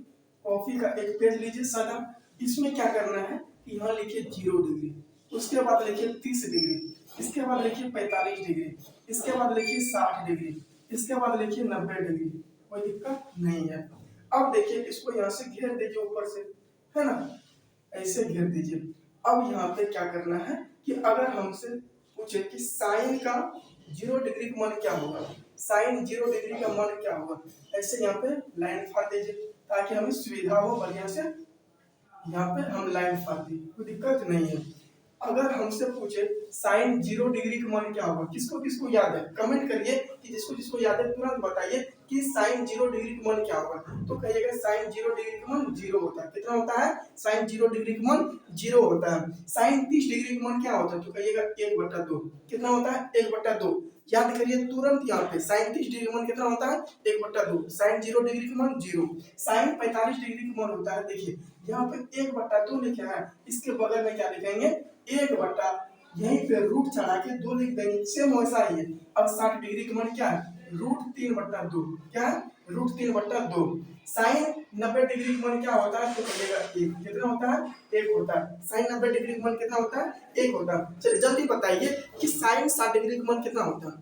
कॉपी का एक पेज लीजिए सादा, इसमें क्या करना है कि यहाँ लिखिए 0 डिग्री, उसके बाद लिखिए 30 डिग्री, इसके बाद लिखिए 45 डिग्री, इसके बाद लिखिए 60 डिग्री, इसके बाद लिखिए 90 डिग्री, कोई दिक्कत नहीं है। अब देखिए इसको यहाँ से घेर दीजिए ऊपर से, है ना, ऐसे घेर दीजिए। अब यहाँ पे क्या करना है कि अगर हमसे पूछे कि साइन का 0 डिग्री का मान क्या होगा, साइन 0 डिग्री का मान क्या होगा, ऐसे यहाँ पे लाइन फाड़ दीजिए ताकि हमें सुविधा हो बढ़िया से यहाँ पे हम लाइन फाड़ते, कोई दिक्कत नहीं है। अगर हमसे पूछे साइन 0 डिग्री का मान क्या होगा, किसको किसको याद है कमेंट करिए, कि जिसको जिसको याद है तुरंत बताइए कि साइन 0 डिग्री का मान क्या होगा। तो कहिएगा साइन 0 डिग्री का मान 0 होता है। कितना होता है? साइन 0 डिग्री का मान 0 होता है। साइन 30 डिग्री का मान क्या होता है? तो कहिएगा 1/2। कितना होता है? 1/2। याद करिए तुरंत यहाँ पे, साइन 30 डिग्री का मान कितना होता है? 1/2। साइन 0 डिग्री का मान 0। साइन 45 डिग्री का मान होता है, देखिए यहाँ पे 1/2 लिखा है, इसके बगल में क्या लिखेंगे? 1/, यहीं पे रूट चढ़ा के 2 लिख देंगे, सेम वैसा ही है। अब 60 डिग्री का मान क्या है? √3/2। क्या है? √3/2। साइन 90 डिग्री का मान क्या होता है? तो कहिएगा 1। कितना होता है? 1 होता है। साइन 90 डिग्री का मान कितना होता है? 1 होता है। चलिए जल्दी बताइए कि साइन 60 डिग्री का मान कितना होता है?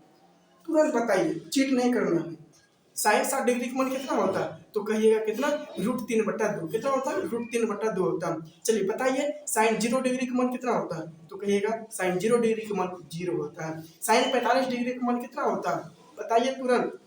तुरंत बताइए, चीट नहीं करना है। साइन 60 डिग्री का मान कितना होता है? तो कहिएगा कितना? √3/2। कितना होता है? √3/2 होता है। चलिए बताइए साइन 0 डिग्री का मान कितना होता है? तो कहिएगा साइन 0 डिग्री का मान 0 होता है। साइन 45 डिग्री का मान कितना होता है? बताइए तुरंत।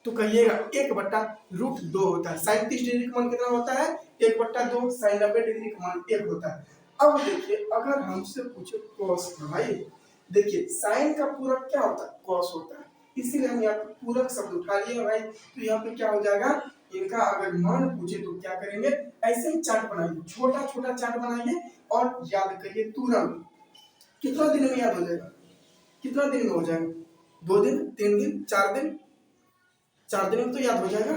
तो कहिएगा 1/√2 होता है। साइन 30 डिग्री का मान कितना होता है? 1/2। साइन 90 डिग्री का मान 1 होता है। अब देखिए अगर हमसे पूछे कॉस का, भाई देखिए साइन का पूरक क्या होता है? कॉस होता है। इसीलिए हम यहाँ पे पूरक शब्द उठा लिए भाई। तो यहाँ पे क्या हो जाएगा? इनका अगर मान पूछे तो क्या करेंगे? ऐसे ही चार्ट बनाइए, छोटा छोटा चार्ट बनाइए और याद करिए तुरंत। कितना दिन में याद हो जाएगा? कितना दिन में हो जाएगा? 2 दिन, 3 दिन, 4 दिन? 4 दिन में तो याद हो जाएगा।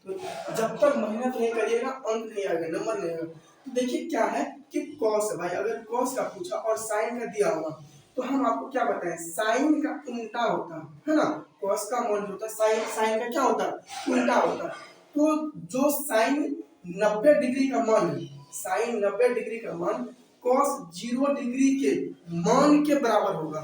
तो जब तक मेहनत नहीं करिएगा अंक नहीं आएगा, नंबर नहीं आएगा। तो देखिए क्या है कि कॉस है भाई, अगर कॉस का पूछा और साइन का दिया होगा तो हम आपको क्या बताएं? साइन का उल्टा होता है ना? कॉस का मान जो होता है, साइन साइन का क्या होता है? उल्टा होता है। तो जो साइन 90 डिग्री का मान है, साइन 90 डिग्री का मान कॉस 0 डिग्री के मान के बराबर होगा।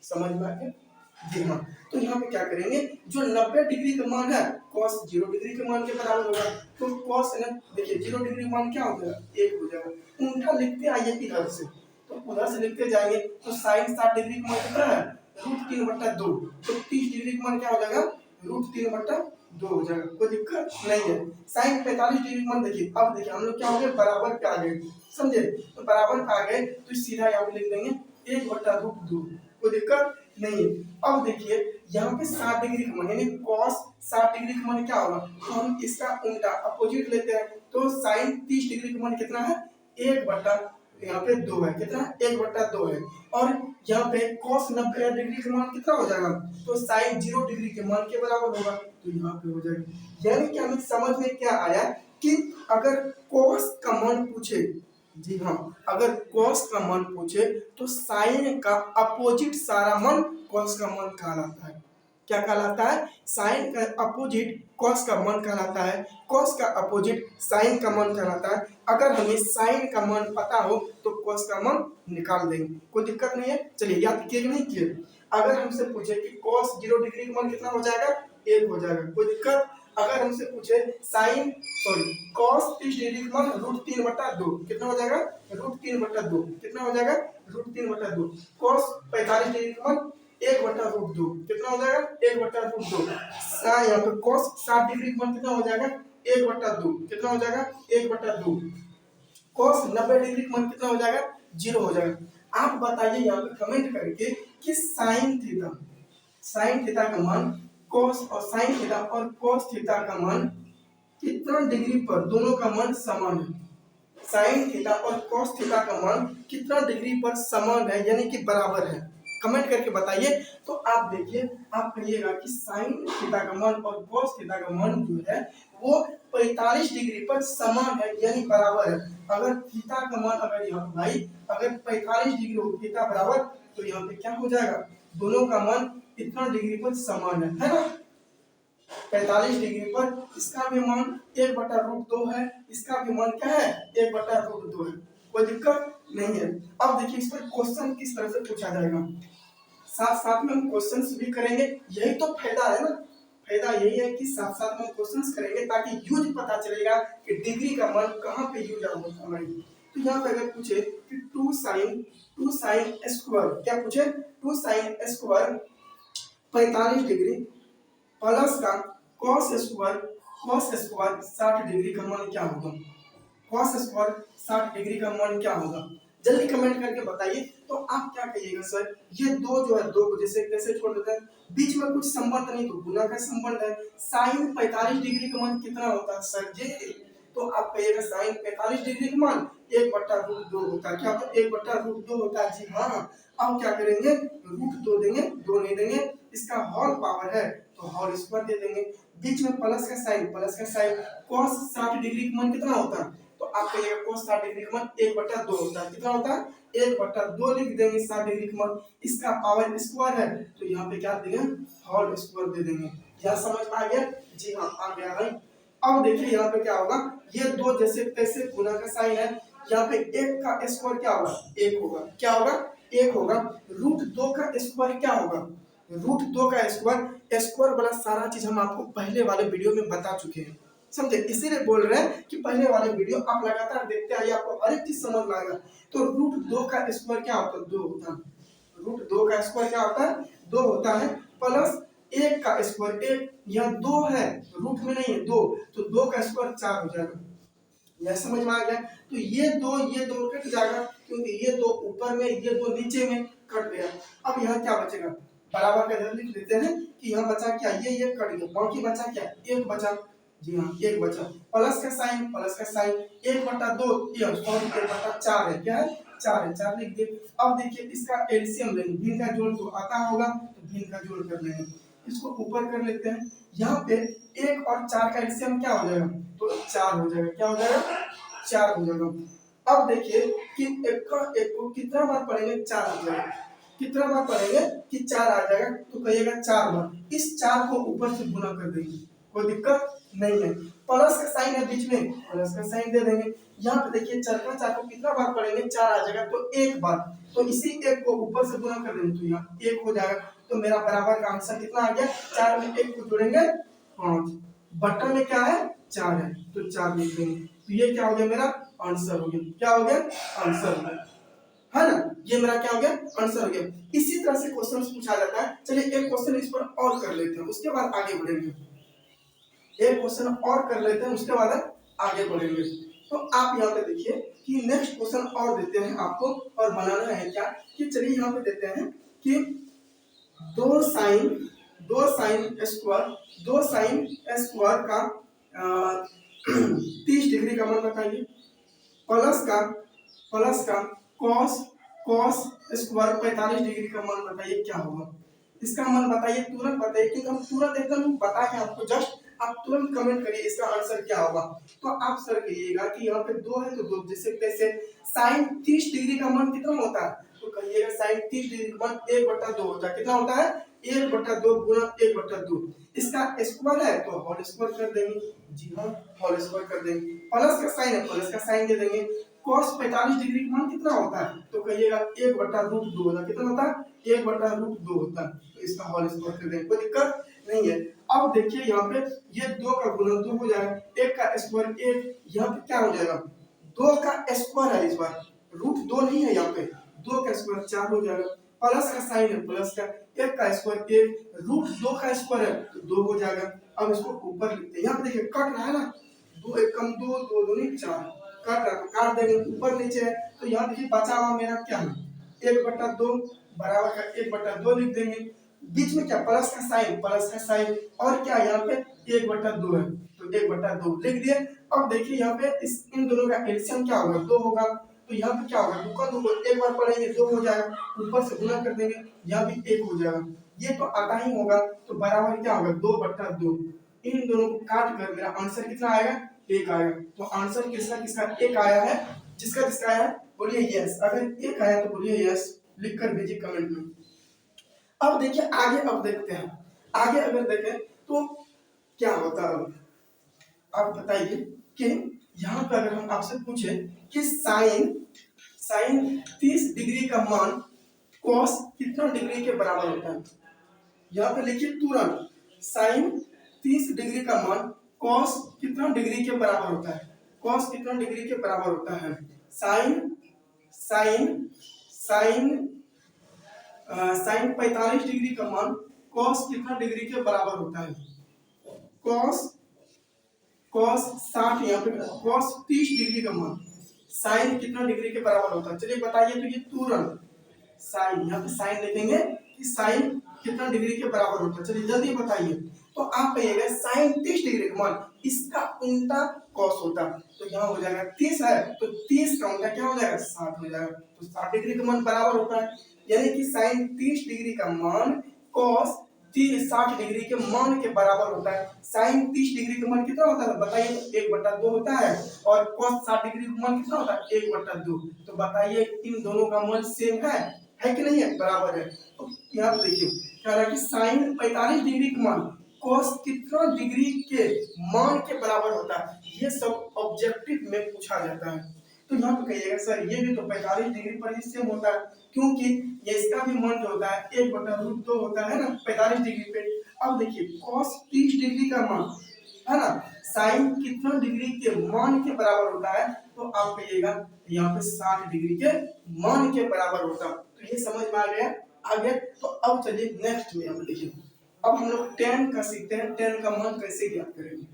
समझ में आ गया? जी हाँ। तो यहाँ पे क्या करेंगे? जो 90 डिग्री का मान है cos 0 डिग्री के मान के बराबर होगा। तो cos है ना, देखिए 0 डिग्री मान क्या हो जाएगा? 1 हो जाएगा। उल्टा लिखते आइए इधर से, तो उधर से लिखते जाएंगे। तो साइन 60 डिग्री का मान कितना है? √3/2। तो 30 डिग्री का मान क्या हो जाएगा? √3/2 हो जाएगा। कोई दिक्कत नहीं है। साइन 45 डिग्री का मान देखिए, अब देखिए हम लोग क्या हो गए? बराबर पे आ गए, समझे? तो बराबर पे आ गए तो सीधा यहाँ पे लिख देंगे 1/√2। कोई दिक्कत नहीं है। अब देखिए यहाँ पे 60 डिग्री का मान यानी cos 60 डिग्री का मान क्या होगा? तो हम इसका उल्टा अपोजिट लेते हैं। तो साइन 30 डिग्री का मान कितना है? 1/, यहाँ पे 2 है। कितना? 1/2 है। और यहाँ पे cos 90 डिग्री का मान कितना हो जाएगा? तो साइन 0 डिग्री के मान के बराबर होगा। तो यहाँ पे हो जाएगा। यानी कि हमें समझ में क्या आया कि अगर cos का मान पूछे, जी हाँ, अगर cos का मान पूछे तो साइन का अपोजिट सारा मान cos का मान कहलाता है। क्या कहलाता है? साइन का अपोजिट cos का मान कहलाता है। cos का अपोजिट साइन का मान कहलाता है। अगर हमें साइन का मान पता हो तो cos का मान निकाल देंगे, कोई दिक्कत नहीं है। चलिए याद किए कि नहीं किए? अगर हमसे पूछे कि cos 0 डिग्री का मान कितना हो जाएगा? 1 हो जाएगा, कोई दिक्कत? अगर हमसे पूछे साइन cos 30 डिग्री का मान √3/2 कितना हो जाएगा? √3/2 कितना हो जाएगा? √3/2। cos 45 डिग्री का मान 1/√2 कितना हो जाएगा? 1/√2। यहाँ पे cos 60 डिग्री का मान कितना हो जाएगा? 1/2 कितना हो जाएगा? 1/2। cos 90 डिग्री का मान कितना हो जाएगा? 0 हो जाएगा। आप बताइए यहाँ पे कमेंट करके कि साइन थीटा का मान cos और साइन थीटा और cos थीटा का मान कितना डिग्री पर दोनों का मान समान है? साइन थीटा और cos थीटा का मान कितना डिग्री पर समान है यानी कि बराबर है? कमेंट करके बताइए। तो आप देखिए, आप कहिएगा कि साइन थीटा का मान और cos थीटा का मान जो है वो 45 डिग्री पर समान है यानी बराबर है। अगर थीटा का मान अगर यहाँ भाई अगर 45 डिग्री हो थीटा बराबर, तो यहाँ पे क्या हो जाएगा? दोनों का मान इतना डिग्री पर समान है ना? 45 डिग्री पर इसका भी मान 1/√2 है, इसका भी मान क्या है? 1/√2 है। कोई दिक्कत नहीं है। अब देखिए इस पर क्वेश्चन किस तरह से पूछा जाएगा, साथ साथ में हम क्वेश्चंस भी करेंगे। यही तो फायदा है ना, फायदा यही है कि साथ साथ में क्वेश्चंस करेंगे ताकि यूज पता चलेगा कि डिग्री का मान कहाँ पे यूज होता है। तो यहाँ पे अगर पूछे कि 2 sin स्क्वायर, क्या पूछे? 2 sin स्क्वायर 45 डिग्री प्लस का cos स्क्वायर 60 डिग्री का मान क्या होगा? cos स्क्वायर 60 डिग्री का मान क्या होगा? जल्दी कमेंट करके बताइए। तो आप क्या कहिएगा सर, ये दो जो है, दो को जैसे कैसे छोड़ देते हैं, बीच में कुछ संबंध नहीं तो गुना का संबंध है। साइन 45 डिग्री का मान कितना होता है सर जी? तो आप कहिएगा साइन 45 डिग्री का मान 1/√2 होता है। क्या होता है? 1/√2 होता है। जी हाँ। अब क्या करेंगे, √2 देंगे, 2 नहीं देंगे, इसका होल पावर है तो होल स्क्वायर दे देंगे। बीच में प्लस का साइन, प्लस का साइन, cos 60 डिग्री का मान कितना होता है? तो आप कहिएगा cos 60 डिग्री का मान 1/2 होता है। कितना होता है? 1/2 लिख देंगे 60 डिग्री का मान, इसका पावर स्क्वायर है तो यहाँ पे क्या देंगे, होल स्क्वायर दे देंगे। क्या समझ में आ गया? जी हाँ आ गया भाई। अब देखिए यहाँ पे क्या होगा, ये दो जैसे तैसे गुना का साइन है, यहाँ पे एक का स्क्वायर क्या होगा? एक होगा। क्या होगा? एक होगा। √2 का स्क्वायर क्या होगा? √2 का स्क्वायर, स्क्वायर वाला सारा चीज हम आपको पहले वाले वीडियो में बता चुके हैं, समझे? इसीलिए बोल रहे हैं कि पहले वाले वीडियो आप लगातार देखते आइए, आपको हर एक चीज समझ में आएगा। तो √2 का स्क्वायर क्या होता है? 2 होता है। √2 का स्क्वायर क्या होता है? 2 होता है। प्लस एक का स्क्वायर, एक यहाँ 2 है, रूट में नहीं है 2, तो 2 का स्क्वायर 4 हो जाएगा। यह समझ में आ गया? तो ये दो कट जाएगा, क्योंकि ये दो ऊपर में, ये दो नीचे में कट गया। अब यहाँ क्या बचेगा? बराबर का इधर लिख लेते हैं कि यहाँ बचा क्या, ये कट गया, बाकी बचा क्या? एक बचा। जी हाँ एक बचा। प्लस का साइन, प्लस का साइन, 1/2 ये सॉरी 1/4 है। क्या है? 4 है, 4 लिख दिए। अब देखिए इसका एलसीएम लेंगे, भिन्न का जोड़ तो आता होगा तो भिन्न का जोड़ कर लेंगे, इसको ऊपर कर लेते हैं। यहाँ पे 1 और 4 का एलसीएम क्या हो जाएगा? तो 4 हो जाएगा। क्या हो जाएगा? 4 हो जाएगा। अब देखिए कि एक को कितना बार पढ़ेंगे? 4 हो जाएगा। कितना बार पढ़ेंगे कि 4 आ जाएगा? तो कहिएगा 4 बार। इस 4 को ऊपर से गुना कर देंगे, कोई दिक्कत नहीं है। प्लस का साइन है बीच में, प्लस का साइन दे देंगे। यहाँ पे देखिए 4 का 4 को कितना बार पढ़ेंगे? 4 आ जाएगा तो एक बार, तो इसी एक को ऊपर से गुना कर देंगे तो यहाँ 1 हो जाएगा। तो मेरा बराबर का आंसर कितना आ गया? 4 में 1 को जोड़ेंगे 5, बटन में क्या है? 4 है तो 4 लिख देंगे। तो ये क्या हो गया? मेरा आंसर हो गया। क्या हो गया? आंसर हो गया, है ना? ये मेरा क्या हो गया? आंसर हो गया। इसी तरह से क्वेश्चन पूछा जाता है। चलिए एक क्वेश्चन इस पर और कर लेते हैं, उसके बाद आगे बढ़ेंगे। एक क्वेश्चन और कर लेते हैं, उसके बाद आगे बढ़ेंगे। तो आप यहाँ पे देखिए कि नेक्स्ट क्वेश्चन और देते हैं आपको, और बनाना है क्या कि चलिए यहाँ पे देते हैं कि दो साइन स्क्वायर का 30 डिग्री का मान बताइए। प्लस का कॉस कॉस स्क्वायर 45 डिग्री का मान बताइए क्या होगा? इसका मान बताइए, तुरंत बताइए, क्योंकि हम तुरंत एकदम बता के आपको जस्ट आप तुरंत कमेंट करिए इसका आंसर क्या होगा। तो आप सर कहिएगा कि यहाँ पे 2 है तो 2 जैसे तैसे। साइन 30 डिग्री का मान कितना होता है? तो कहिएगा साइन 30 डिग्री का मान 1/2 होता है। कितना होता है? 1/2 गुना 1/2। इसका स्क्वायर है तो होल स्क्वायर कर देंगे। जी हाँ होल स्क्वायर कर देंगे। प्लस का साइन है, प्लस का साइन दे देंगे। cos 45 डिग्री का मान कितना होता है? तो कहिएगा 1/√2 होता है। कितना होता है? 1/√2 होता है। तो इसका होल स्क्वायर कर देंगे, कोई दिक्कत नहीं है। अब देखिए यहाँ पे ये 2 का गुणा 2 हो जाएगा, 1 का स्क्वायर 1, यहाँ पे क्या हो जाएगा? 2 का स्क्वायर है इस बार, √2 नहीं है यहाँ पे, 2 का स्क्वायर 4 हो जाएगा। प्लस का साइन है, प्लस का 1 का स्क्वायर 1, √2 का स्क्वायर है तो 2 हो जाएगा। अब इसको ऊपर लिखते हैं। यहाँ पे देखिए कट रहा है ना, 2 1 कम 2, 2 दूनी 4, कट रहा है तो काट देंगे। ऊपर नीचे है तो यहाँ देखिए बचा हुआ मेरा क्या है? 1/2 बराबर का 1/2 लिख देंगे। बीच में क्या? प्लस का साइन, प्लस का साइन, और क्या यहाँ पे 1/2 है तो 1/2 लिख दिए। अब देखिए यहाँ पे इस इन दोनों का एलसीएम क्या होगा? 2 होगा। तो यहाँ पे क्या होगा? 2 का 2 एक बार पढ़ेंगे 2 हो जाएगा, ऊपर से गुना कर देंगे, यहाँ भी 1 हो जाएगा। ये तो आता ही होगा तो बराबर क्या होगा? 2/2। इन दोनों को काट कर मेरा आंसर कितना आएगा? 1 आएगा। तो आंसर किसका किसका 1 आया है? जिसका जिसका आया है बोलिए यस। अगर 1 आया तो बोलिए यस, लिख कर भेजिए कमेंट में। अब देखिए आगे, अब देखते हैं आगे। अगर देखें तो क्या होता है, अब बताइए कि यहाँ पे अगर हम आपसे पूछे कि साइन साइन 30 डिग्री का मान कॉस कितना डिग्री के बराबर होता है? यहाँ पे लिखिए तुरंत, साइन 30 डिग्री का मान कॉस कितना डिग्री के बराबर होता है? कॉस कितना डिग्री के बराबर होता है? Sine sine sine sine 45 degree का मान कॉस कितना डिग्री के बराबर होता है? कॉस कॉस 60 यहाँ पे कॉस 30 डिग्री का मान साइन कितना डिग्री के बराबर होता है, चलिए बताइए। तो ये तुरंत साइन, यहाँ पे साइन लिखेंगे कि साइन कितना डिग्री के बराबर होता है, चलिए जल्दी बताइए। तो आप कहिएगा साइन 30 डिग्री का मान इसका उल्टा कॉस होता है, तो यहाँ हो जाएगा 30 है तो 30 का उल्टा क्या हो जाएगा 60 हो जाएगा, तो 60 डिग्री का मान बराबर होता है। यानी कि साइन 30 डिग्री का मान कॉस 60 डिग्री के मान के बराबर होता है। साइन 30 डिग्री का मान कितना होता है बताइए, 1/2 होता है, और कॉस 60 डिग्री का मान कितना होता है 1/2। तो बताइए इन दोनों का मान सेम है कि नहीं है, बराबर है। तो यहाँ पे देखिए कह रहा है कि साइन 45 डिग्री का मान कॉस कितना डिग्री के मान के बराबर होता है, ये सब ऑब्जेक्टिव में पूछा जाता है। तो यहाँ पे कहिएगा सर ये भी तो 45 डिग्री पर ही सेम होता है, क्योंकि ये इसका भी मान जो होता है 1/√2 होता है ना 45 डिग्री पे। अब देखिए cos 30 डिग्री का मान है ना साइन कितना डिग्री के मान के बराबर होता है, तो आप कहिएगा यहाँ पे 60 डिग्री के मान के बराबर होता है। तो ये समझ में आ गया आगे। तो अब चलिए नेक्स्ट में हम देखिए, अब हम लोग tan का सीखते हैं, tan का मान कैसे ज्ञात करेंगे,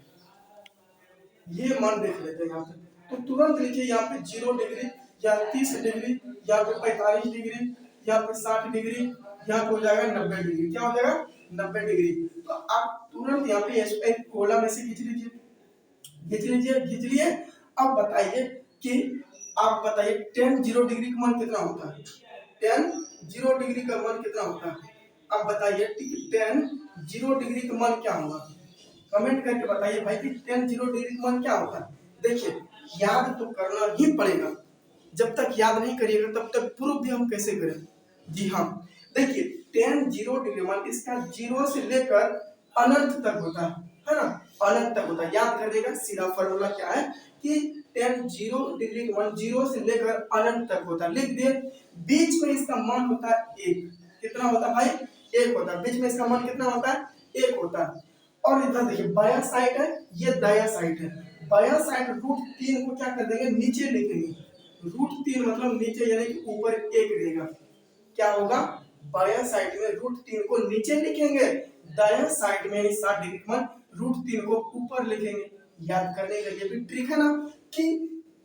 ये मान देख लेते हैं यहाँ पे। तो तुरंत लिखिए यहाँ पे 0 डिग्री या 30 डिग्री या फिर 45 डिग्री या फिर 60 डिग्री, यहाँ पे हो जाएगा 90 डिग्री, क्या हो जाएगा 90 डिग्री। तो आप तुरंत यहाँ पे एक गोला में से खींच लीजिए। अब बताइए कि आप बताइए tan 0 डिग्री का मान कितना होता है, tan 0 डिग्री का मान कितना होता है, अब बताइए tan 0 डिग्री का मान क्या होगा, कमेंट करके बताइए भाई कि tan 0 डिग्री का मान क्या होता है। देखिए याद तो करना ही पड़ेगा, जब तक याद नहीं करिएगा तब तक प्रूफ भी हम कैसे करें। जी हाँ, देखिए tan 0 डिग्री मान इसका 0 से लेकर अनंत तक होता है ना, अनंत तक होता है। याद करिएगा सीधा फॉर्मूला क्या है कि tan 0 डिग्री का मान 0 से लेकर अनंत तक होता है, लिख दिए। बीच में इसका मान होता है 1, कितना होता है भाई 1 होता है, बीच में इसका मान कितना होता है 1 होता है। और इधर देखिए बायां साइड है, ये दायां साइड है। बायां साइड √3 को क्या कर देंगे नीचे लिखेंगे, √3 मतलब नीचे यानी कि ऊपर 1 रहेगा, क्या होगा बायां साइड में √3 को नीचे लिखेंगे, दायां साइड में यानी 60 डिग्री मान √3 को ऊपर लिखेंगे। याद करने के लिए भी ट्रिक है ना कि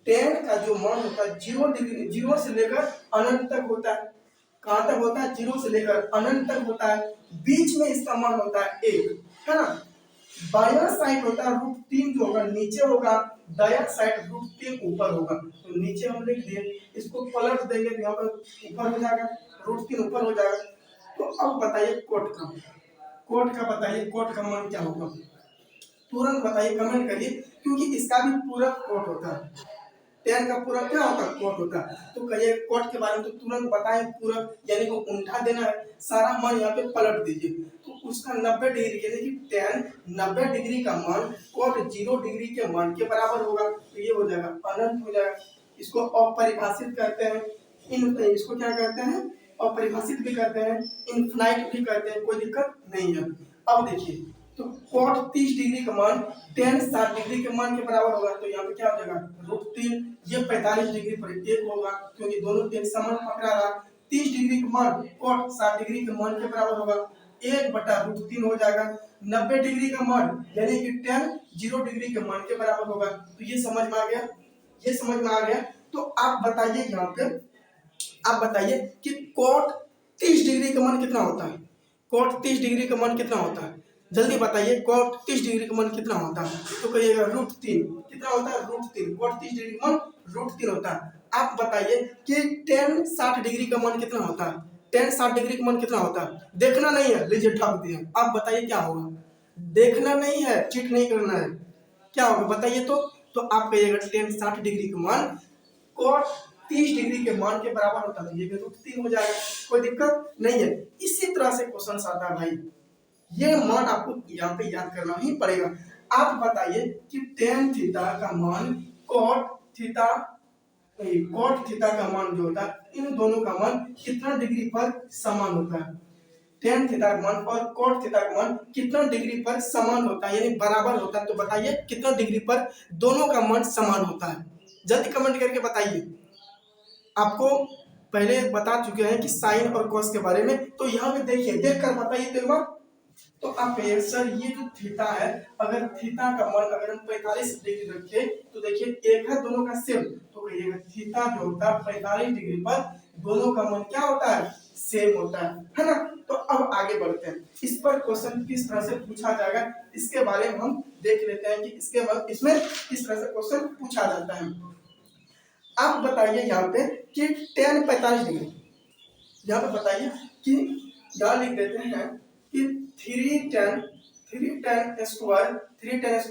tan का जो मान होता है 0 डिग्री 0 से लेकर अनंत तक होता है, कहां तक होता है 0 से लेकर अनंत तक होता है, बीच में इसका मान होता है 1 है ना। बायां साइड होता है √3 जो होगा नीचे होगा, दायां साइड √3 ऊपर होगा। तो नीचे हम लिख दिए, इसको पलट देंगे तो यहाँ पर ऊपर हो जाएगा, √3 ऊपर हो जाएगा। तो अब बताइए कोट का बताइए कोट का मान क्या होगा, तुरंत बताइए कमेंट करिए, क्योंकि इसका भी पूरक कोट होता है, tan का पूरक क्या होता है कोट होता है। तो कहिए कोट के बारे में तो तुरंत बताएं, पूरक यानी कि उल्टा देना है, सारा मान यहाँ पे पलट दीजिए। तो उसका 90 डिग्री यानी कि tan 90 डिग्री का मान कोट 0 डिग्री के मान के बराबर होगा, तो ये हो जाएगा अनंत हो जाएगा। इसको अपरिभाषित करते हैं, इसको क्या कहते हैं अपरिभाषित भी कहते हैं, इनफिनाइट भी कहते हैं, कोई दिक्कत नहीं है। अब देखिए तो cot 30 डिग्री का मान tan 60 डिग्री के मान के बराबर होगा, तो यहाँ पे क्या हो जाएगा √3, ये 45 डिग्री पर 1 होगा क्योंकि दोनों एक समान पकड़ा रहा। 30 डिग्री का मान cot 60 डिग्री के मान के बराबर होगा, 1/√3 हो जाएगा। 90 डिग्री का मान यानी कि tan 0 डिग्री के मान के बराबर होगा। तो ये समझ में आ गया, ये समझ में आ गया। तो आप बताइए यहाँ पे, आप बताइए कि cot 30 डिग्री का मान कितना होता है, cot 30 डिग्री का मान कितना होता है, जल्दी बताइए cot 30 डिग्री का मान कितना होता है। तो कहिएगा √3, कितना होता है √3, cot 30 डिग्री का मान √3 होता है। आप बताइए कि tan 60 डिग्री का मान कितना होता है, tan 60 डिग्री का मान कितना होता है, देखना नहीं है, लीजिए ठाक दिए। आप बताइए क्या होगा, देखना नहीं है, चीट नहीं करना है, क्या होगा बताइए। तो आप कहिएगा tan 60 डिग्री का मान cot 30 डिग्री के मान के बराबर होता है, ये भी √3 हो जाएगा, कोई दिक्कत नहीं है। इसी तरह से क्वेश्चन आता है भाई, ये मान आपको यहाँ पे याद करना ही पड़ेगा। आप बताइए कि tan थीटा का मान cot थीटा का मान जो होता है इन दोनों का मान कितना डिग्री पर समान होता है, tan थीटा का मान और cot थीटा का मान कितना डिग्री पर समान होता है यानी बराबर होता है। तो बताइए कितना डिग्री पर दोनों का मान समान होता है, जल्दी कमेंट करके बताइए। आपको पहले बता चुके हैं कि साइन और कॉस के बारे में, तो यहाँ पे देखिए देख कर बताइए तो एक बार तो आप कहिए सर ये जो थीटा है, अगर थीटा का मान अगर हम 45 डिग्री रखें तो देखिए एक है दोनों का सेम, तो कहिएगा थीटा जो होता है 45 डिग्री पर दोनों का मान क्या होता है, सेम होता है ना। तो अब आगे बढ़ते हैं, इस पर क्वेश्चन किस तरह से पूछा जाएगा इसके बारे में हम देख लेते हैं कि इसके बाद इसमें किस तरह से क्वेश्चन पूछा जाता है। आप बताइए यहाँ पे कि tan 45 डिग्री, यहाँ पे बताइए कि यहाँ लिख देते हैं कि 3 tan स्क्वायर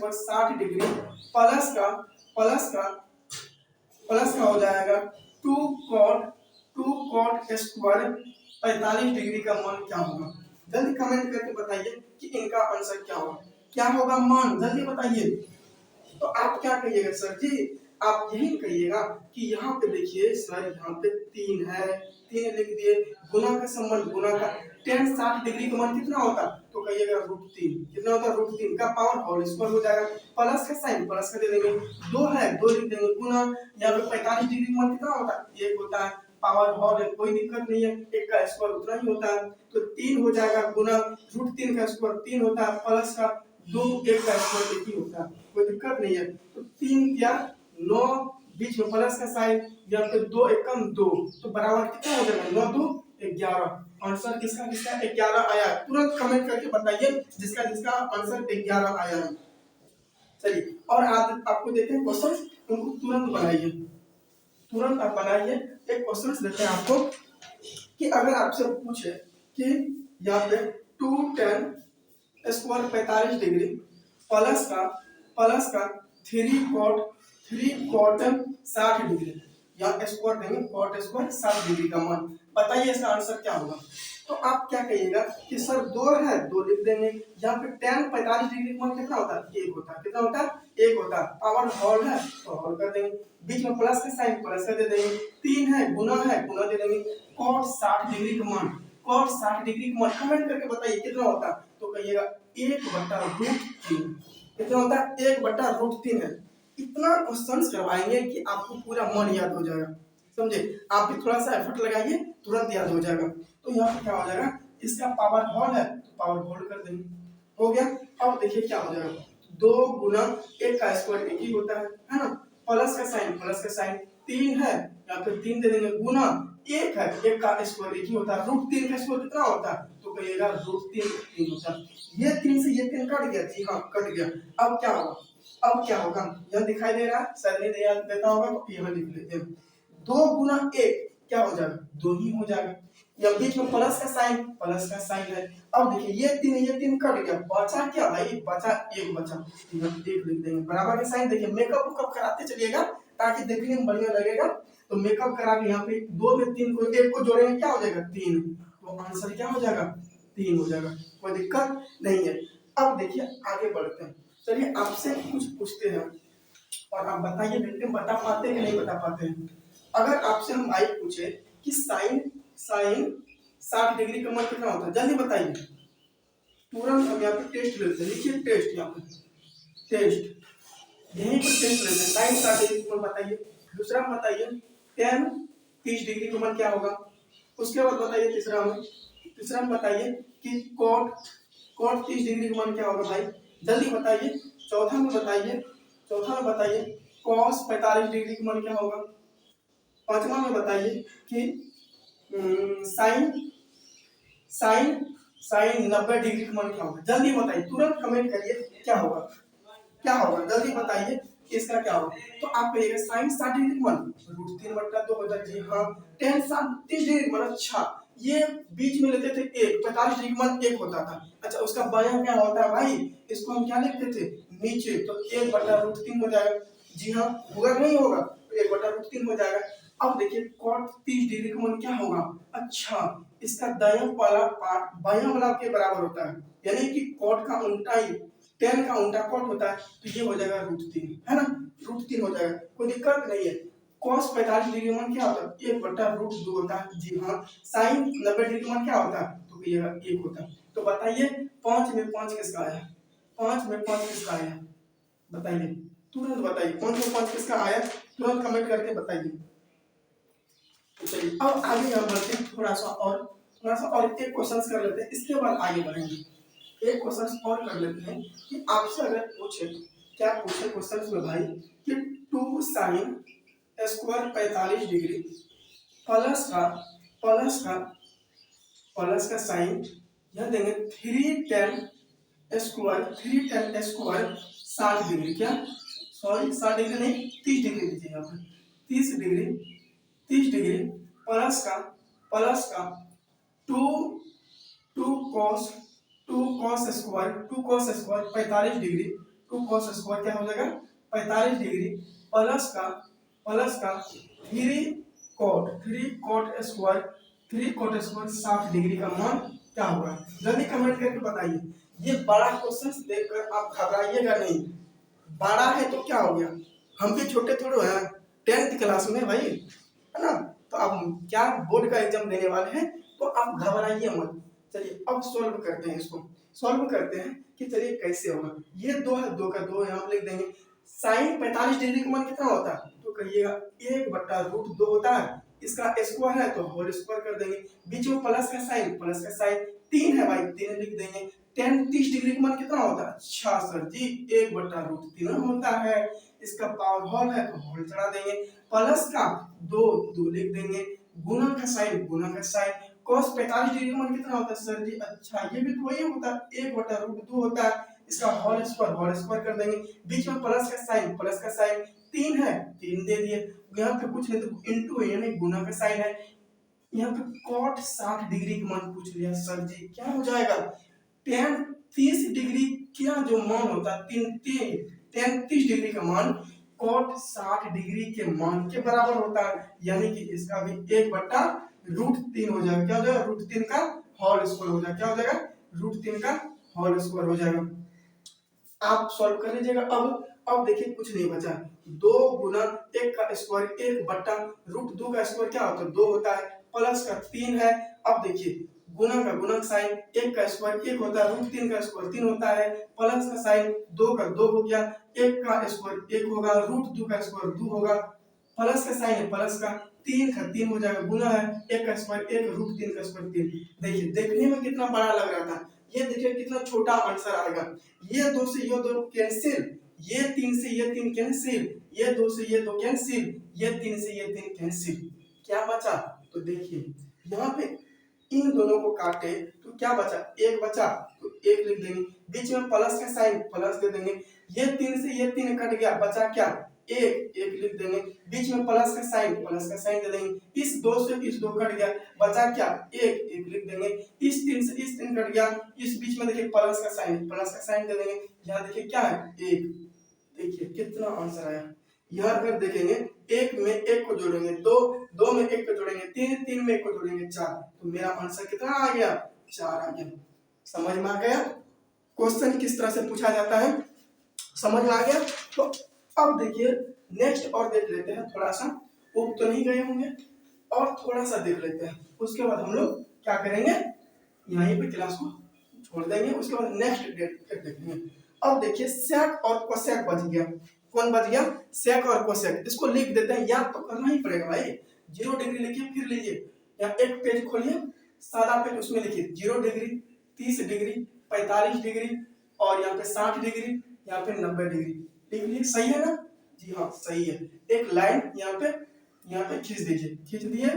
60 डिग्री प्लस का हो जाएगा 2 cot स्क्वायर 45 डिग्री का मान क्या होगा। जल्दी कमेंट करके बताइए कि इनका आंसर क्या होगा, क्या होगा मान, जल्दी बताइए। तो आप क्या कहिएगा सर जी, आप यही कहिएगा कि यहाँ पे देखिए सर यहाँ पे 3 है, 3 लिख दिए, गुना का संबंध, गुना का tan 60 डिग्री का मान कितना होता, तो कहिएगा √3, कितना होता √3 का पावर होल स्क्वायर हो जाएगा, प्लस का साइन प्लस का दे देंगे, 2 है 2 लिख देंगे, गुना यहाँ पे 45 डिग्री का मान कितना होता है, 1 होता है, पावर होल है कोई दिक्कत नहीं है, 1 का स्क्वायर उतना ही होता है, तो 3 हो जाएगा, गुना √3 का स्क्वायर 3 होता है, प्लस का 2 1 का स्क्वायर 1 ही होता है, कोई दिक्कत नहीं है। तो 3 क्या 9, बीच में प्लस का साइन, यहाँ पे 2 एकम 2, तो बराबर कितना हो जाएगा 9 2 11। आंसर किसका किसका 11 आया, तुरंत कमेंट करके बताइए जिसका जिसका आंसर 11 आया है। चलिए और आज आपको देते हैं क्वेश्चन, उनको तुरंत बनाइए, तुरंत आप बनाइए। एक क्वेश्चन देते हैं आपको कि अगर आपसे पूछे कि यहाँ पे 2 tan स्क्वायर 45 डिग्री प्लस का 3 cot 60 डिग्री, यहाँ स्क्वायर देंगे cot स्क्वायर 60 डिग्री का मान, बताइए इसका आंसर क्या होगा। तो आप क्या कहिएगा कि सर 2 है 2 लिख देंगे, यहाँ पे tan 45 डिग्री का मान कितना होता है 1 होता है, कितना होता है 1 होता है, पावर होल है तो होल कर देंगे, बीच में प्लस का साइन प्लस का दे देंगे, 3 है गुना दे देंगे, cot 60 डिग्री का मान, cot 60 डिग्री का मान कमेंट करके बताइए कितना होता है, तो कहिएगा 1/√3, कितना होता है 1/√3 है। इतना क्वेश्चंस करवाएंगे कि आपको पूरा मन याद हो जाएगा, समझे, आप भी थोड़ा सा एफर्ट लगाइए तुरंत याद हो जाएगा। तो यहाँ पे क्या हो जाएगा, इसका पावर होल है तो पावर होल कर देंगे, हो गया। अब देखिए क्या हो जाएगा, 2 गुना 1 का स्क्वायर 1 ही होता है ना, प्लस का साइन 3 है यहाँ पे 3 दे देंगे, गुना 1 है 1 का स्क्वायर 1 ही होता है, √3 का स्क्वायर कितना होता है, तो कहिएगा √3 होता है, ये 3 से ये 3 कट गया, जी हाँ कट गया। अब क्या होगा, अब क्या होगा, यहाँ दिखाई दे रहा है, शायद नहीं देता होगा तो यहाँ लिख लेते हैं, 2 गुना 1 क्या हो जाएगा 2 ही हो जाएगा, या बीच में प्लस का साइन है। अब देखिए ये 3 कट गया, बचा क्या भाई, बचा 1 बचा, यहाँ 1 लिख देंगे, बराबर का साइन। देखिए मेकअप कराते चलिएगा ताकि देखने में बढ़िया लगेगा, तो मेकअप करा के यहाँ पे 2 में 3 को 1 को जोड़ेंगे क्या हो जाएगा 3, तो आंसर क्या हो जाएगा 3 हो जाएगा, कोई दिक्कत नहीं है। अब देखिए आगे बढ़ते हैं, चलिए आपसे कुछ पूछते हैं और आप बताइए बेटे बता पाते हैं कि नहीं बता पाते हैं। अगर आपसे हम भाई पूछे कि साइन 60 डिग्री का मान कितना होता है, जल्दी बताइए, तुरंत हम यहाँ पे टेस्ट लेते हैं, लिखिए टेस्ट, यहाँ पे टेस्ट, यहीं पर टेस्ट लेते हैं, साइन 60 डिग्री का मान बताइए। दूसरा बताइए tan 30 डिग्री का मान क्या होगा, उसके बाद बताइए तीसरा में बताइए कि cot 30 डिग्री का मान क्या होगा भाई, जल्दी बताइए। चौथा में बताइए cos 45 डिग्री का मान क्या होगा। पांचवा में बताइए कि साइन 90 डिग्री का मान क्या होगा, जल्दी बताइए, तुरंत कमेंट करिए क्या होगा जल्दी बताइए कि इसका क्या होगा। तो आप कहिएगा साइन 60 डिग्री का मान √3/2 हो जाए, जी हाँ। tan 30 डिग्री का मान, अच्छा ये बीच में लेते थे 1, 45 डिग्री का मान 1 होता था, अच्छा उसका बायां क्या होता है भाई, इसको हम क्या लिखते थे नीचे, तो 1/√3 हो जाएगा, जी हाँ, होगा नहीं होगा, तो 1/√3 हो जाएगा। अब देखिए cot 30 डिग्री का मान क्या होगा, अच्छा इसका दायां वाला पार्ट बायां वाला के बराबर होता है, यानी कि cot का उल्टा ही tan का उल्टा cot होता है, तो ये हो जाएगा √3, है ना, √3 हो जाएगा, कोई दिक्कत नहीं है। cos 45 डिग्री का मान क्या होता है 1/√2 होता है, जी हाँ। sin 90 डिग्री का मान क्या होता है, तो ये 1 होता है। तो बताइए 5 में 5 किसका आया, 5 में 5 किसका आया, बताइए तुरंत बताइए, 5 में 5 किसका आया, तुरंत कमेंट करके बताइए। तो चलिए अब आगे हम बढ़ते हैं, थोड़ा सा और एक क्वेश्चन कर लेते हैं, इसके बाद आगे बढ़ेंगे। एक क्वेश्चन और कर लेते हैं कि आपसे अगर पूछे, क्या पूछे क्वेश्चन में भाई कि 2 साइन स्क्वायर 45 डिग्री प्लस का प्लस का प्लस का साइन यह देंगे 3 tan स्क्वायर 60 डिग्री, क्या सॉरी 60 डिग्री नहीं 30 डिग्री लीजिए यहाँ पर 30 डिग्री 30 डिग्री प्लस का two two cos 2 cos square 45 degree 2 cos square क्या हो जाएगा 45 डिग्री प्लस का 3 कॉट स्क्वायर 60 डिग्री का मान क्या होगा। जल्दी कमेंट करके बताइए। ये बड़ा क्वेश्चन देखकर आप घबराइएगा नहीं, बड़ा है तो क्या हो गया, हम भी छोटे थोड़े हैं 10th क्लास में भाई, है ना। तो आप क्या बोर्ड का एग्जाम देने वाले हैं, तो आप घबराइए मत। चलिए अब सॉल्व करते हैं, इसको सॉल्व करते हैं कि चलिए कैसे होगा। ये 2 है, 2 का 2 यहाँ लिख देंगे। साइन 45 डिग्री का मान कितना होता है, तो कहिएगा 1/√2 होता है। इसका स्क्वायर है तो होल स्क्वायर कर देंगे। बीच में प्लस का साइन 3 है भाई, 3 लिख देंगे। tan 30 डिग्री का मान कितना होता है, अच्छा सर जी 1/√3 होता है। इसका पावर होल है तो होल चढ़ा देंगे। प्लस का 2 लिख देंगे। गुना का साइन cos 45 डिग्री का मान कितना होता है सर जी, अच्छा ये भी तो वही होता है 1/√2 होता है। इसका होल स्क्वायर कर देंगे। बीच में प्लस का साइन 3 है, 3 दे दिए। यहाँ पे कुछ नहीं तो इनटू है यानी गुना का साइन है। यहाँ पे cot 60 डिग्री का मान पूछ लिया सर जी, क्या हो जाएगा tan 30 डिग्री क्या जो मान होता है tan 30 डिग्री का मान cot 60 डिग्री के मान के बराबर होता है। यानी कि इसका भी 1/√3 हो जाएगा। क्या हो जाएगा, √3 का होल स्क्वायर हो जाएगा। क्या हो जाएगा, √3 का होल स्क्वायर हो जाएगा। आप सॉल्व कर लीजिएगा। अब देखिए कुछ नहीं बचा। 2 गुना 1 का स्क्वायर 1/√2 का स्क्वायर क्या होता है 2 होता है। प्लस का 3 है। अब देखिए गुना का साइन 1 का स्क्वायर 1 होता है, √3 का स्क्वायर 3 होता है। प्लस का साइन 2 का 2 हो गया, 1 का स्क्वायर 1 होगा, √2 का स्क्वायर 2 होगा। प्लस का साइन है, प्लस का 3 का 3 हो जाएगा, गुना है 1 का स्क्वायर 1, √3 का स्क्वायर 3। देखिए देखने में कितना बड़ा लग रहा था, ये देखिए कितना छोटा आंसर आएगा। ये 2 से ये 2 कैंसिल, ये 3 से ये 3 कैंसिल, ये 2 से ये 2 कैंसिल, ये 3 से ये 3 कैंसिल। क्या बचा, तो देखिए यहाँ पे इन दोनों को काटे तो क्या बचा, 1 बचा तो 1 लिख देंगे। बीच में प्लस का साइन प्लस दे देंगे। ये 3 से ये 3 कट गया, बचा क्या 1 लिख देंगे। बीच में प्लस का साइन दे देंगे। इस 2 से इस 2 कट गया, बचा क्या 1 लिख देंगे। इस 3 से इस 3 कट गया, इस बीच में देखिए प्लस का साइन दे देंगे। यहाँ देखिए क्या है 1। देखिए कितना आंसर आया। यहाँ अगर देखेंगे 1 में 1 को जोड़ेंगे 2 में 1 को जोड़ेंगे 3 में 1 को जोड़ेंगे 4, तो मेरा आंसर कितना आ गया 4 आ गया। समझ में आ गया क्वेश्चन किस तरह से पूछा जाता है, समझ में आ गया। तो अब देखिए नेक्स्ट और देख लेते हैं, थोड़ा सा उब तो नहीं गए होंगे और थोड़ा सा देख लेते हैं। उसके बाद हम लोग क्या करेंगे, यहीं पे क्लास को छोड़ देंगे। उसके बाद नेक्स्ट डेट देखेंगे। अब देखिए सेक और कोसेक बच गया। कौन बच गया, सेक और कोसेक। इसको लिख देते हैं, याद तो करना ही पड़ेगा भाई। 0 डिग्री लिखिए, फिर लीजिए यहाँ एक पेज खोलिए, सादा पेज, उसमें लिखिए 0 डिग्री 30 डिग्री 45 डिग्री और यहाँ पे 60 डिग्री, यहाँ पे 90 डिग्री लिख लीजिए। सही है ना, जी हाँ सही है। एक लाइन यहाँ पे खींच दीजिए, खींच दिए,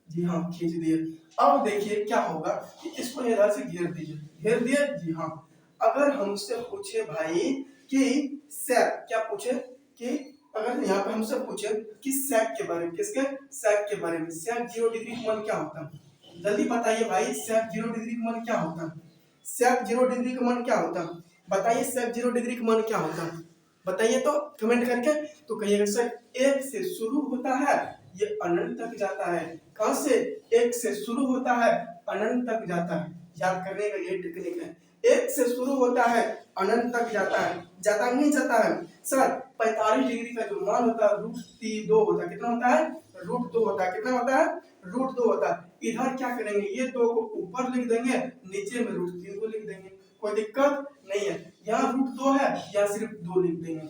जी हाँ खींच दिए। अब देखिए क्या होगा कि इसको इधर से घेर दीजिए, घेर दिए, जी हाँ। अगर हमसे पूछे भाई कि सेक, क्या पूछे कि अगर यहाँ पे हमसे पूछे कि सेक के बारे में, किसके सेक के बारे में, सेक 0 डिग्री का मान क्या होता है, जल्दी बताइए भाई। सेक 0 डिग्री का मान क्या होता है, सेक 0 डिग्री का मान क्या होता है, बताइए। सेक 0 डिग्री का मान क्या होता है, बताइए तो कमेंट करके। तो कहिएगा सर 1 से शुरू होता है, ये अनंत तक जाता है। कहां से, 1 से शुरू होता है अनंत तक जाता है। याद करने का ये टेक्निक है, 1 से शुरू होता है अनंत तक जाता है, जाता नहीं जाता है। सर 45 डिग्री का जो मान होता है √2 होता है, कितना होता है √2 होता है, कितना होता है √2 होता है। इधर क्या करेंगे, ये 2 को ऊपर लिख देंगे, नीचे में √3 को लिख देंगे, कोई दिक्कत नहीं है। यहाँ √2 है, यहाँ सिर्फ 2 लिख देंगे।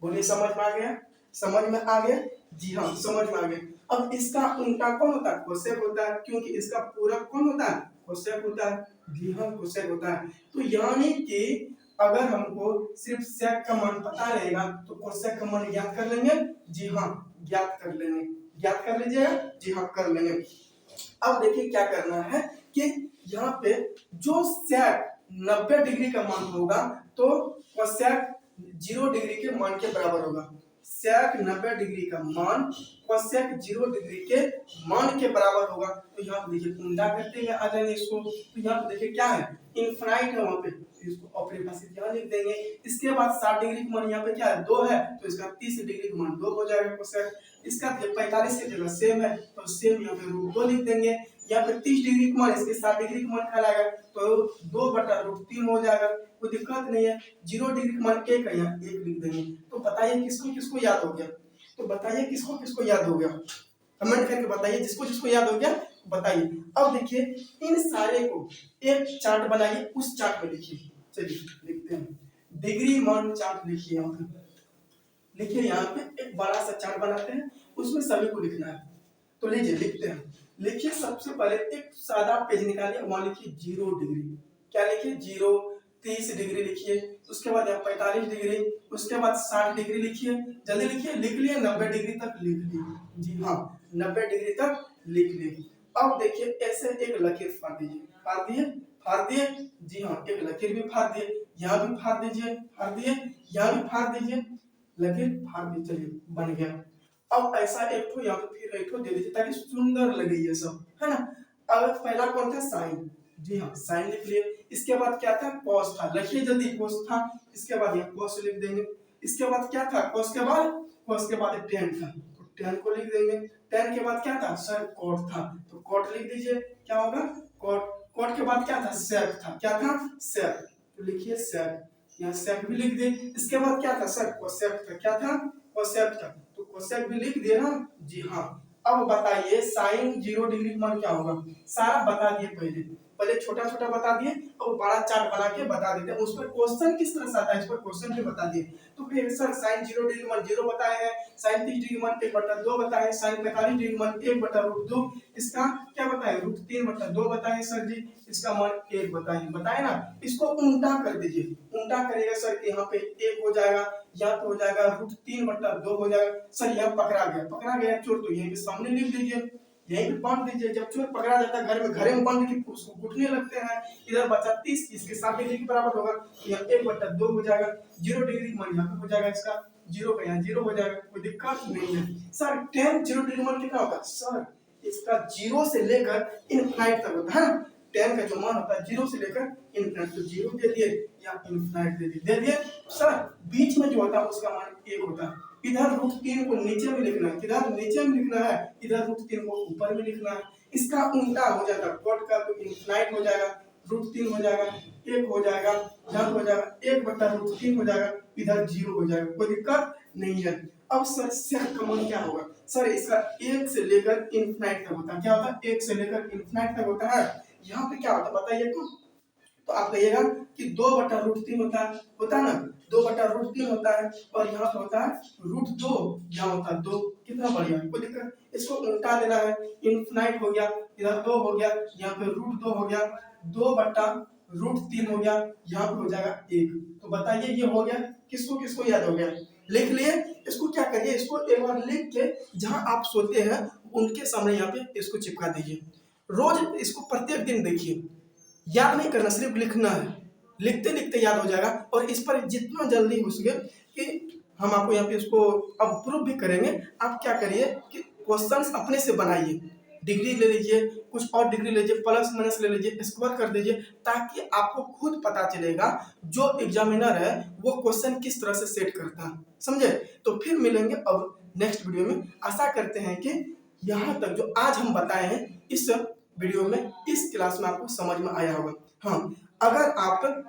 बोलिए समझ में आ गया, समझ में आ गया, जी हाँ समझ में आ गया। अब इसका उल्टा कौन होता है, कोसेक होता है, क्योंकि इसका पूरक कौन होता है, कोसेक होता है। जी हाँ, कोसेक होता है। तो यानी कि अगर हमको सिर्फ सेक का मान पता रहेगा तो कोसेक का मान ज्ञात कर लेंगे। जी हाँ, ज्ञात कर लेंगे। ज्ञात कर लीजिएगा। जी हाँ, कर लेंगे। अब देखिए क्या करना है कि यहाँ पे जो सेक 90 डिग्री का मान होगा तो कोसेक 0 डिग्री के मान के बराबर होगा। सेक 90 डिग्री का मान कोसेक 0 डिग्री के मान के बराबर होगा। तो यहाँ पे देखिए उल्टा करते हुए आ जाएंगे इसको। तो यहाँ पे देखिए क्या है, इनफाइनाइट है वहां पे, इसको अपने पास यहाँ लिख देंगे। इसके बाद 60 डिग्री का मान यहाँ पे क्या है, 2 है, तो इसका 30 डिग्री का मान 2 हो जाएगा कोसेक। इसका 45 की जगह सेम है तो सेम यहाँ पे √2 लिख देंगे। यहाँ पे 30 डिग्री का मान इसके 60 डिग्री का मान कहलाएगा तो 2/√3 हो जाएगा। कोई दिक्कत नहीं है। 0 डिग्री का मान 1 है, यहाँ 1 लिख देंगे। तो बताइए किसको किसको याद हो गया? तो बताइए किसको किसको याद हो गया, कमेंट करके बताइए। जिसको जिसको याद हो गया बताइए। अब देखिए इन सारे को एक चार्ट बनाइए, उस चार्ट में लिखिए। चलिए लिखते हैं, डिग्री मान चार्ट लिखिए। यहाँ पे लिखिए, यहाँ पे एक बड़ा सा चार्ट बनाते हैं, उसमें सभी को लिखना है। तो लीजिए लिखते हैं। लिखिए सबसे पहले एक सादा पेज निकालिए, वहां लिखिए 0 डिग्री। क्या लिखिए? 0। 30 डिग्री लिखिए, उसके बाद यहाँ 45 डिग्री, उसके बाद 60 डिग्री लिखिए। जल्दी लिखिए। लिख लिए? 90 डिग्री तक लिख लिए। जी हाँ, 90 डिग्री तक लिख लिए। अब देखिए ऐसे एक लकीर फाड़ दीजिए। फाड़ दिए? फाड़ दिए? जी हाँ, एक लकीर भी फाड़ दिए। यहाँ भी फाड़ दीजिए। फाड़ दिए? यहाँ भी फाड़ दीजिए। लकीर फाड़ दी। चलिए बन गया। अब ऐसा एक ठो यहाँ पे फिर एक ठो दे दीजिए ताकि सुंदर लगे ये सब, है ना। अब पहला कौन था? साइन। जी हाँ, साइन लिख लिए। इसके बाद क्या था? कॉस था। लिखिए जल्दी, कॉस था। इसके बाद यहाँ कॉस लिख देंगे। इसके बाद क्या था? कॉस के बाद? कॉस के बाद टेन था, तो टेन को लिख देंगे। टेन के बाद क्या था? सर कॉट था, तो कॉट लिख दीजिए। क्या होगा? कॉट। कॉट के बाद क्या था? सेक था। क्या था? सेक, तो लिखिए सेक। यहाँ सेक भी लिख दे। इसके बाद क्या था? सर कोसेक था। क्या था? कोसेक था, तो कोसेक भी लिख दिए ना। जी हाँ। अब बताइए साइन 0 डिग्री का मान क्या होगा? सारा बता दिए पहले। पहले छोटा छोटा बता दिए और बड़ा चार्ट बना के बता देते हैं। उस पर क्वेश्चन किस तरह से आता है, इस पर क्वेश्चन भी बता दिए। तो फिर सर साइन 0 डिग्री मान 0 बताए हैं, साइन 30 डिग्री मान 1/2 बताए, साइन 45 डिग्री मान 1/√2, इसका क्या बताए? √3/2 बताए सर जी। इसका मान 1 बताए, बताए ना। इसको उल्टा कर दीजिए। उल्टा करेगा सर कि यहाँ पे 1 हो जाएगा, यहाँ पे हो जाएगा √3/2 हो जाएगा। सर यहाँ पकड़ा गया, पकड़ा गया चोर, तो यहीं पे सामने लिख दीजिए, यहीं पे बांध दीजिए। जब चोर पकड़ा जाता है घर में बांध के उसको कूटने लगते हैं। इधर बचा 30, इसके 60 डिग्री के बराबर होगा, यहाँ 1/2 हो जाएगा। 0 डिग्री मान यहाँ पे हो जाएगा, इसका 0 का यहाँ 0 हो जाएगा। कोई दिक्कत नहीं है। सर tan 0 डिग्री मान कितना होगा? सर इसका 0 से लेकर इनफाइनाइट तक होता है। tan का जो मान होता है 0 से लेकर इनफाइनाइट, तो 0 दे दिए या इनफाइनाइट दे दिए। सर बीच में जो होता है उसका मान 1 होता है। इधर √3 को नीचे में लिखना है, किधर? नीचे में लिखना है। इधर √3 को ऊपर में लिखना है। इसका उल्टा हो जाता है, कॉट का तो इनफाइनाइट हो जाएगा, √3 हो जाएगा, 1 हो जाएगा, यहाँ हो जाएगा 1/√3 हो जाएगा, इधर 0 हो जाएगा। कोई दिक्कत नहीं है। अब सर सेक का मान क्या होगा? सर इसका 1 से लेकर इनफाइनाइट तक होता है। क्या होता है? 1 से लेकर इनफाइनाइट तक होता है। यहाँ पे क्या होता है बताइए तो आप कहिएगा कि 2/√3 होता है ना, 2/√3 होता है। और यहाँ पे होता है √2, यहाँ होता है 2। कितना बढ़िया, कोई दिक्कत? इसको उल्टा देना है, इनफाइनाइट हो गया, इधर 2 हो गया, यहाँ पे √2 हो गया, 2/√3 हो गया, यहाँ पे हो जाएगा 1। तो बताइए ये हो गया। किसको किसको याद हो गया? लिख लिए। इसको क्या करिए, इसको एक बार लिख के जहाँ आप सोते हैं उनके सामने यहाँ पे इसको चिपका दीजिए। रोज इसको प्रत्येक दिन देखिए। याद नहीं करना, सिर्फ लिखना है। लिखते लिखते याद हो जाएगा। और इस पर जितना जल्दी हो सके कि हम आपको यहाँ पे इसको अब प्रूफ भी करेंगे। आप क्या करिए कि क्वेश्चंस अपने से बनाइए। डिग्री ले लीजिए, कुछ और डिग्री ले लीजिए, प्लस माइनस ले लीजिए, स्क्वायर कर दीजिए, ताकि आपको खुद पता चलेगा जो एग्जामिनर है वो क्वेश्चन किस तरह से सेट करता है। समझे? तो फिर मिलेंगे अब नेक्स्ट वीडियो में। आशा करते हैं कि यहाँ तक जो आज हम बताए हैं इस वीडियो में, इस क्लास में आपको समझ में आया होगा। हाँ, अगर आप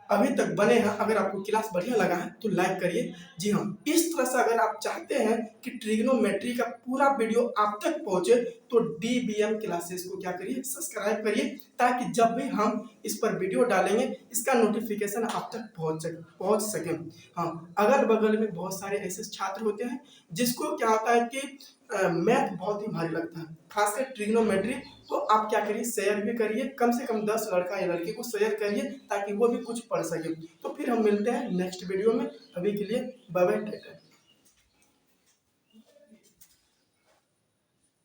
अभी तक बने हैं, अगर आपको क्लास बढ़िया लगा है तो लाइक करिए। जी हाँ, इस तरह से अगर आप चाहते हैं कि ट्रिग्नोमेट्री का पूरा वीडियो आप तक पहुंचे तो DBM क्लासेस को क्या करिए? सब्सक्राइब करिए, ताकि जब भी हम इस पर वीडियो डालेंगे इसका नोटिफिकेशन आप तक पहुंच सके। हाँ, अगल बगल में बहुत सारे ऐसे छात्र होते हैं जिसको क्या होता है कि मैथ बहुत ही भारी लगता है, खासकर ट्रिग्नोमेट्री। तो आप क्या करिए, शेयर भी करिए, कम से कम 10 लड़का या लड़की को शेयर करिए ताकि वो भी कुछ पढ़ सके। तो फिर हम मिलते हैं नेक्स्ट वीडियो में, अभी के लिए बाय बाय, टाटा।